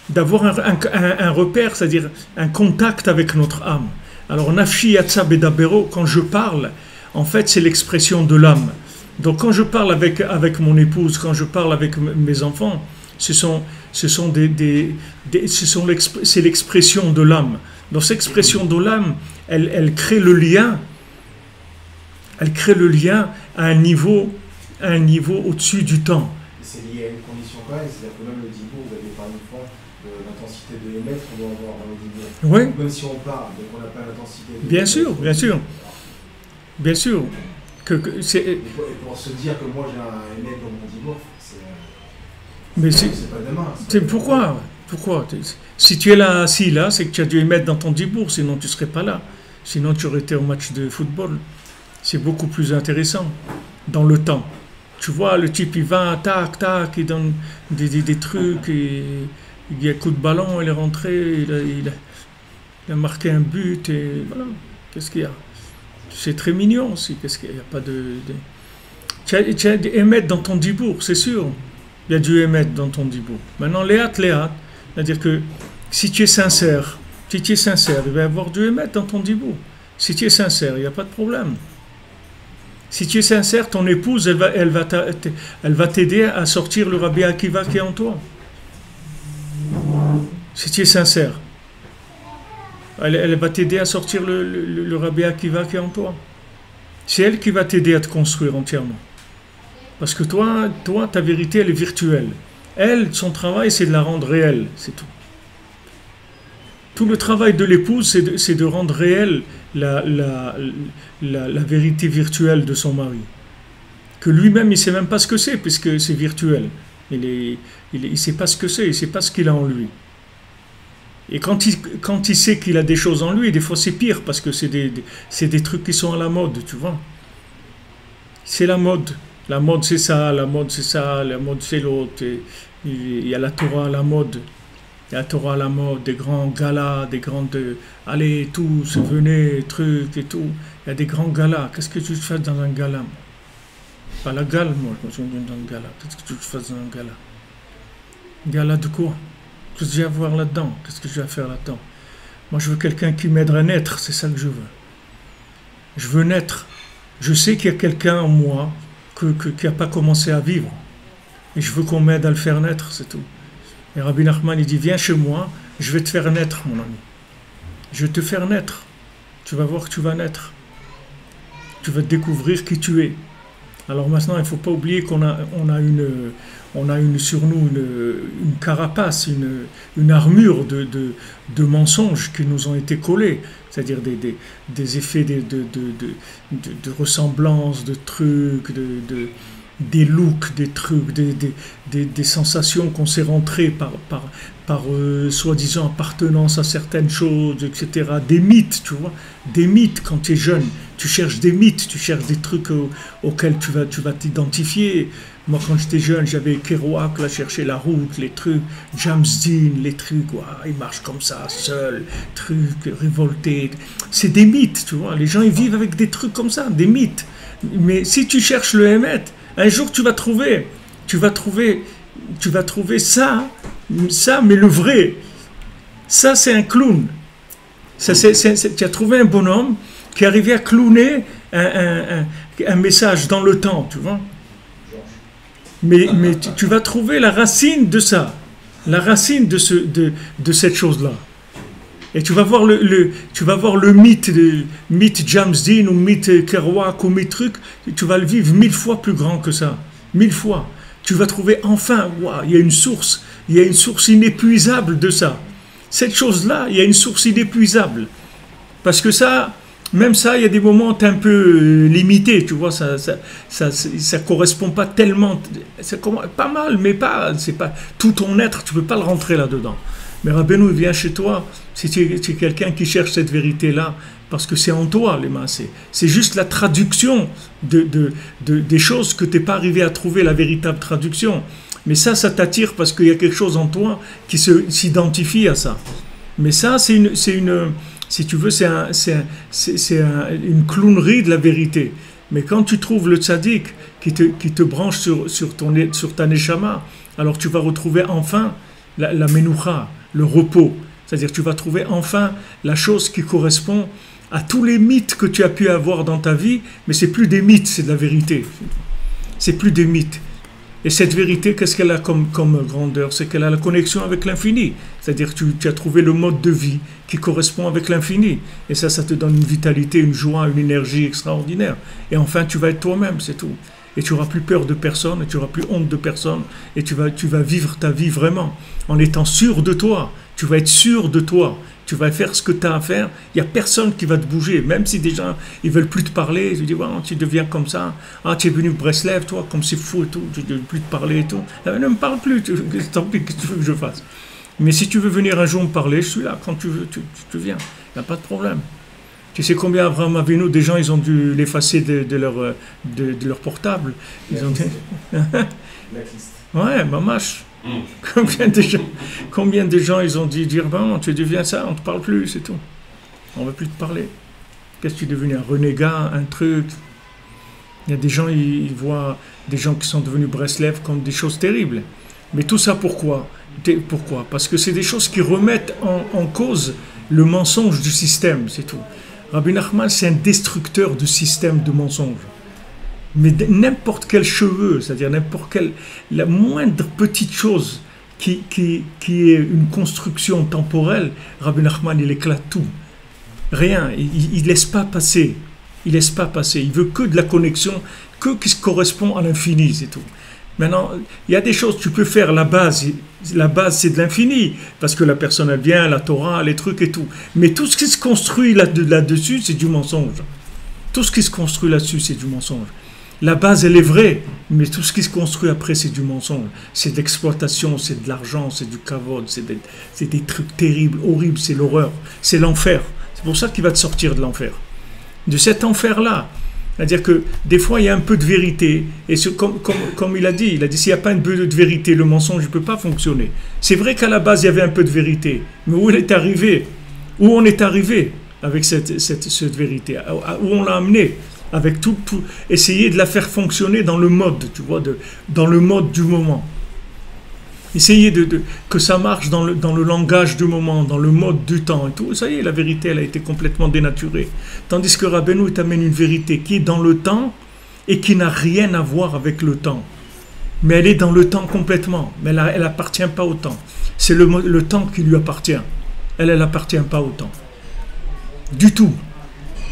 D'avoir un repère, c'est-à-dire un contact avec notre âme. Alors, Nafshi Yatsa Bedabero, quand je parle, en fait, c'est l'expression de l'âme. Donc, quand je parle avec mon épouse, quand je parle avec mes enfants, c'est l'expression de l'âme. Donc, cette expression de l'âme, elle crée le lien. Elle crée le lien à un niveau au-dessus du temps. C'est lié à une condition quand même, c'est-à-dire que même le dibour, vous avez parlé une fois de l'intensité de l'émettre qu'on doit avoir dans le dibour. Oui. Même si on parle, donc on n'a pas l'intensité de bien sûr, bien sûr. Bien sûr. Et pour se dire que moi j'ai un émettre dans mon dibour, mais c'est pas demain. Pourquoi si tu es là, assis là, c'est que tu as dû émettre dans ton dibour, sinon tu ne serais pas là. Sinon tu aurais été au match de football. C'est beaucoup plus intéressant dans le temps. Tu vois, le type il va, tac, tac, il donne des trucs, et il y a un coup de ballon, il est rentré, il a marqué un but, et voilà. Qu'est-ce qu'il y a? C'est très mignon aussi, qu'est-ce qu'il y a? Il n'y a pas de... Tu as dû émettre dans ton dibour, c'est sûr. Il y a dû émettre dans ton dibour. Maintenant, léat, c'est-à-dire que si tu es sincère, il va y avoir dû émettre dans ton dibour. Si tu es sincère, il n'y a pas de problème. Si tu es sincère, ton épouse, elle va t'aider à sortir le Rabbi Akiva qui est en toi. Si tu es sincère, elle va t'aider à sortir le Rabbi Akiva qui est en toi. C'est elle qui va t'aider à te construire entièrement. Parce que toi, ta vérité, elle est virtuelle. Elle, son travail, c'est de la rendre réelle, c'est tout. Tout le travail de l'épouse, c'est de rendre réelle la vérité virtuelle de son mari. Que lui-même, il ne sait même pas ce que c'est, puisque c'est virtuel. Il ne sait pas ce que c'est, il ne sait pas ce qu'il a en lui. Et quand il sait qu'il a des choses en lui, des fois c'est pire, parce que c'est des trucs qui sont à la mode, tu vois. C'est la mode. La mode c'est ça, la mode c'est ça, la mode c'est l'autre. Il y a la Torah à la mode. Il y a la Torah à la mode, des grands galas, des grandes... Allez, tous, venez, trucs et tout. Il y a des grands galas. Qu'est-ce que tu fais dans un gala? Pas la gale, moi, je me suis dit dans un gala. Qu'est-ce que tu fais dans un gala? Gala de quoi? Qu'est-ce que j'ai à voir là-dedans? Qu'est-ce que j'ai à faire là-dedans? Moi, je veux quelqu'un qui m'aide à naître, c'est ça que je veux. Je veux naître. Je sais qu'il y a quelqu'un en moi qui n'a pas commencé à vivre. Et je veux qu'on m'aide à le faire naître, c'est tout. Et Rabbi Nachman, il dit, viens chez moi, je vais te faire naître, mon ami. Je vais te faire naître. Tu vas voir que tu vas naître. Tu vas découvrir qui tu es. Alors maintenant, il ne faut pas oublier qu'on a une sur nous une carapace, une armure de mensonges qui nous ont été collés. C'est-à-dire des effets de ressemblance, de trucs, des looks, des trucs, des sensations qu'on s'est rentrées par soi-disant appartenance à certaines choses, etc. Des mythes, tu vois. Des mythes quand tu es jeune. Tu cherches des mythes, tu cherches des trucs auxquels tu vas t'identifier. Moi, quand j'étais jeune, j'avais Kerouac, là, chercher la route, les trucs, James Dean, les trucs, ouah, il marche comme ça, seul, trucs, révolté. C'est des mythes, tu vois. Les gens, ils vivent avec des trucs comme ça, des mythes. Mais si tu cherches le Hémet, un jour, tu vas trouver ça, mais le vrai. Ça, c'est un clown. Tu as trouvé un bonhomme qui arrivait à clowner un message dans le temps, tu vois. Mais tu vas trouver la racine de ça, la racine de cette chose-là. Et tu vas voir le mythe James Dean ou mythe Kerouac ou mythe truc, tu vas le vivre 1000 fois plus grand que ça, 1000 fois. Tu vas trouver enfin, wow, il y a une source inépuisable de ça. Cette chose-là, il y a une source inépuisable. Parce que ça, même ça, il y a des moments un peu limités, tu vois, ça correspond pas tellement, c'est pas mal, mais c'est pas tout ton être, tu peux pas le rentrer là-dedans. Mais Rabbeinu vient chez toi, si tu es quelqu'un qui cherche cette vérité-là, parce que c'est en toi, les mains, c'est juste la traduction des choses que tu n'es pas arrivé à trouver, la véritable traduction. Mais ça t'attire parce qu'il y a quelque chose en toi qui s'identifie à ça. Mais ça, si tu veux, c'est une clownerie de la vérité. Mais quand tu trouves le tzaddik qui te branche sur ta neshama, alors tu vas retrouver enfin la menoucha, le repos. C'est-à-dire tu vas trouver enfin la chose qui correspond à tous les mythes que tu as pu avoir dans ta vie, mais c'est plus des mythes, c'est de la vérité. C'est plus des mythes. Et cette vérité, qu'est-ce qu'elle a comme grandeur? C'est qu'elle a la connexion avec l'infini. C'est-à-dire que tu as trouvé le mode de vie qui correspond avec l'infini. Et ça te donne une vitalité, une joie, une énergie extraordinaire. Et enfin, tu vas être toi-même, c'est tout. Et tu n'auras plus peur de personne, et tu n'auras plus honte de personne. Et tu vas vivre ta vie vraiment, en étant sûr de toi. Tu vas être sûr de toi. Tu vas faire ce que tu as à faire. Il n'y a personne qui va te bouger. Même si des gens ils ne veulent plus te parler, tu dis, ouais, tu deviens comme ça. Ah, tu es venu de Breslev, toi, comme c'est fou et tout. Tu ne veux plus te parler et tout. Ne me parle plus. Tant pis, qu'est-ce que tu veux que je fasse? Mais si tu veux venir un jour me parler, je suis là. Quand tu veux, tu viens. Il n'y a pas de problème. Tu sais combien Abraham Avinu, des gens, ils ont dû l'effacer de leur portable. Ils ont dit... Ouais, mamache. Combien de gens ils ont dit dire bon, tu deviens ça, on ne te parle plus, c'est tout. On ne va plus te parler. Qu'est-ce que tu es devenu, un renégat, un truc? Il y a des gens, ils voient des gens qui sont devenus Breslev comme des choses terribles. Mais tout ça pourquoi? Parce que c'est des choses qui remettent en cause le mensonge du système, c'est tout. Rabbi Nachman, c'est un destructeur de système de mensonges. Mais n'importe quel cheveu, c'est-à-dire n'importe quelle, la moindre petite chose qui est une construction temporelle, Rabbi Nachman, il éclate tout. Rien, il laisse pas passer. Il laisse pas passer. Il veut que de la connexion, que qui correspond à l'infini, c'est tout. Maintenant, il y a des choses, tu peux faire la base c'est de l'infini, parce que la personne, elle vient, la Torah, les trucs et tout. Mais tout ce qui se construit là-dessus, c'est du mensonge. Tout ce qui se construit là-dessus, c'est du mensonge. La base, elle est vraie, mais tout ce qui se construit après, c'est du mensonge. C'est de l'exploitation, c'est de l'argent, c'est du kavod, c'est des trucs terribles, horribles, c'est l'horreur, c'est l'enfer. C'est pour ça qu'il va te sortir de l'enfer. De cet enfer-là. C'est-à-dire que des fois, il y a un peu de vérité, et comme il a dit, s'il n'y a pas un peu de vérité, le mensonge ne peut pas fonctionner. C'est vrai qu'à la base, il y avait un peu de vérité, mais où on est arrivé avec cette vérité, où on l'a amené avec tout, essayer de la faire fonctionner dans le mode, tu vois, dans le mode du moment. Essayez que ça marche dans le langage du moment, dans le mode du temps et tout. Ça y est, la vérité, elle a été complètement dénaturée. Tandis que Rabbeinu, il t'amène une vérité qui est dans le temps et qui n'a rien à voir avec le temps. Mais elle est dans le temps complètement. Mais elle n'appartient pas au temps. C'est le temps qui lui appartient. Elle n'appartient pas au temps. Du tout.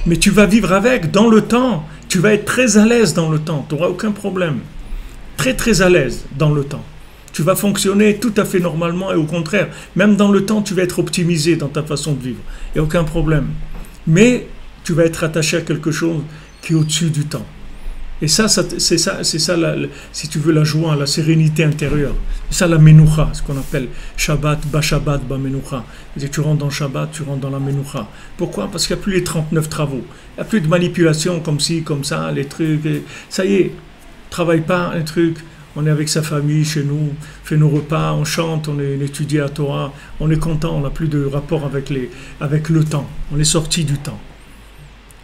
Mais tu vas vivre avec, dans le temps. Tu vas être très à l'aise dans le temps. Tu n'auras aucun problème. Très très à l'aise dans le temps. Tu vas fonctionner tout à fait normalement et au contraire, même dans le temps, tu vas être optimisé dans ta façon de vivre. Il n'y a aucun problème. Mais tu vas être attaché à quelque chose qui est au-dessus du temps. Et c'est ça, si tu veux, la joie, la sérénité intérieure. C'est ça la menoucha, ce qu'on appelle Shabbat, ba Shabbat, ba menoucha. Tu rentres dans Shabbat, tu rentres dans la menoucha. Pourquoi? Parce qu'il n'y a plus les 39 travaux. Il n'y a plus de manipulation comme ci, comme ça, les trucs. Ça y est, travaille pas, les trucs. On est avec sa famille chez nous, fait nos repas, on chante, on étudie la Torah, on est content, on n'a plus de rapport avec le temps. On est sorti du temps.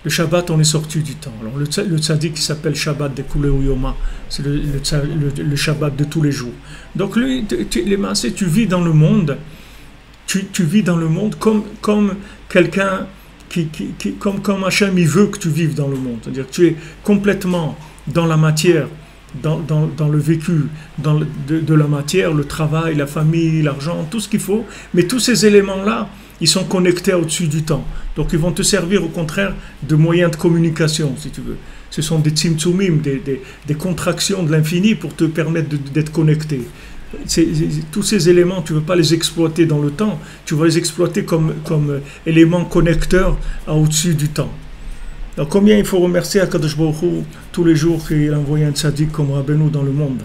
Le Shabbat, on est sorti du temps. Alors le tzaddik qui s'appelle Shabbat de Kulei Yoma, c'est le Shabbat de tous les jours. Donc lui, les massés, tu vis dans le monde, tu vis dans le monde comme quelqu'un comme Hachem, il veut que tu vives dans le monde. C'est-à-dire que tu es complètement dans la matière, dans le vécu de la matière, le travail, la famille, l'argent, tout ce qu'il faut. Mais tous ces éléments-là, ils sont connectés au-dessus du temps. Donc ils vont te servir au contraire de moyens de communication, si tu veux. Ce sont des tzimtzumim, des contractions de l'infini pour te permettre d'être connecté. Tous ces éléments, tu ne veux pas les exploiter dans le temps, tu vas les exploiter comme éléments connecteurs au-dessus du temps. Donc combien il faut remercier Akadosh Baruch Hu tous les jours qu'il a envoyé un tzaddik comme Rabbeinu dans le monde.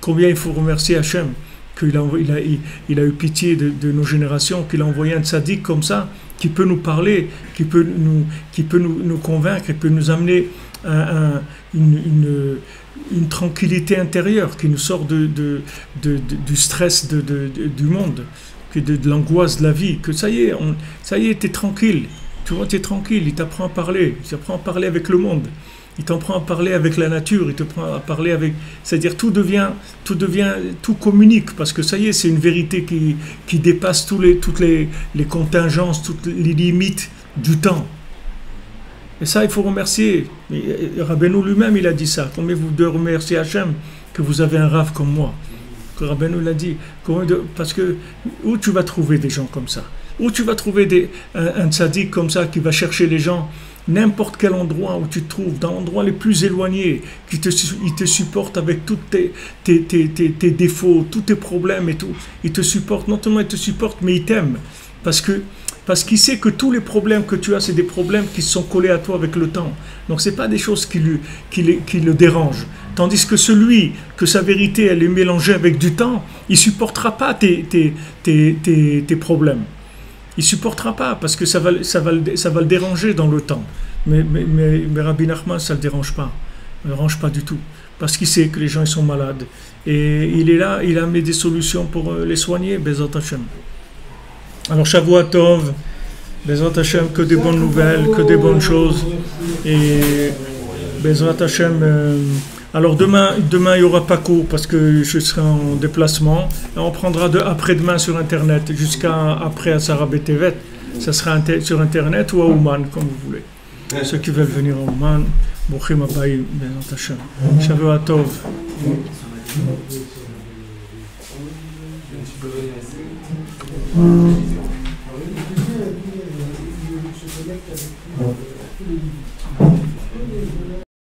Combien il faut remercier Hachem qu'il a eu pitié de nos générations, qu'il a envoyé un tzaddik comme ça, qui peut nous parler, qui peut nous convaincre, qui peut nous amener une tranquillité intérieure, qui nous sort du stress du monde, de l'angoisse de la vie, que ça y est, t'es tranquille. Tu vois, tu es tranquille, il t'apprend à parler, il t'apprend à parler avec le monde, il t'apprend à parler avec la nature, il t'apprend à parler avec... C'est-à-dire tout communique, parce que ça y est, c'est une vérité qui dépasse toutes les contingences, toutes les limites du temps. Et ça, il faut remercier. Rabbeinu lui-même, il a dit ça. Combien vous devez remercier Hachem que vous avez un rave comme moi. Que Rabbeinu l'a dit. Parce que où tu vas trouver des gens comme ça? Où tu vas trouver un tzaddik comme ça qui va chercher les gens, n'importe quel endroit où tu te trouves, dans l'endroit les plus éloignés, il te supporte avec tous tes défauts, tous tes problèmes et tout. Il te supporte, non seulement il te supporte, mais il t'aime. Parce qu'il sait que tous les problèmes que tu as, c'est des problèmes qui sont collés à toi avec le temps. Donc ce n'est pas des choses qui le dérangent. Tandis que celui, que sa vérité, elle est mélangée avec du temps, il ne supportera pas tes problèmes. Il ne supportera pas parce que ça va le déranger dans le temps. Mais Rabbi Nachman, ça ne le dérange pas. Ça ne le dérange pas du tout. Parce qu'il sait que les gens ils sont malades. Et il est là, il a mis des solutions pour les soigner, Bezat Hashem. Alors, Shavua Tov, Bezat Hashem, que des bonnes nouvelles, que des bonnes choses. Et Bezat Hashem... Alors demain il n'y aura pas cours parce que je serai en déplacement. Et on prendra après-demain sur Internet jusqu'à après à Sarah Betevet. Ça sera sur Internet ou à Ouman, comme vous voulez. Ceux qui veulent venir à Ouman, Bouchim Abaï, Bezat Hashem. Shavua Tov.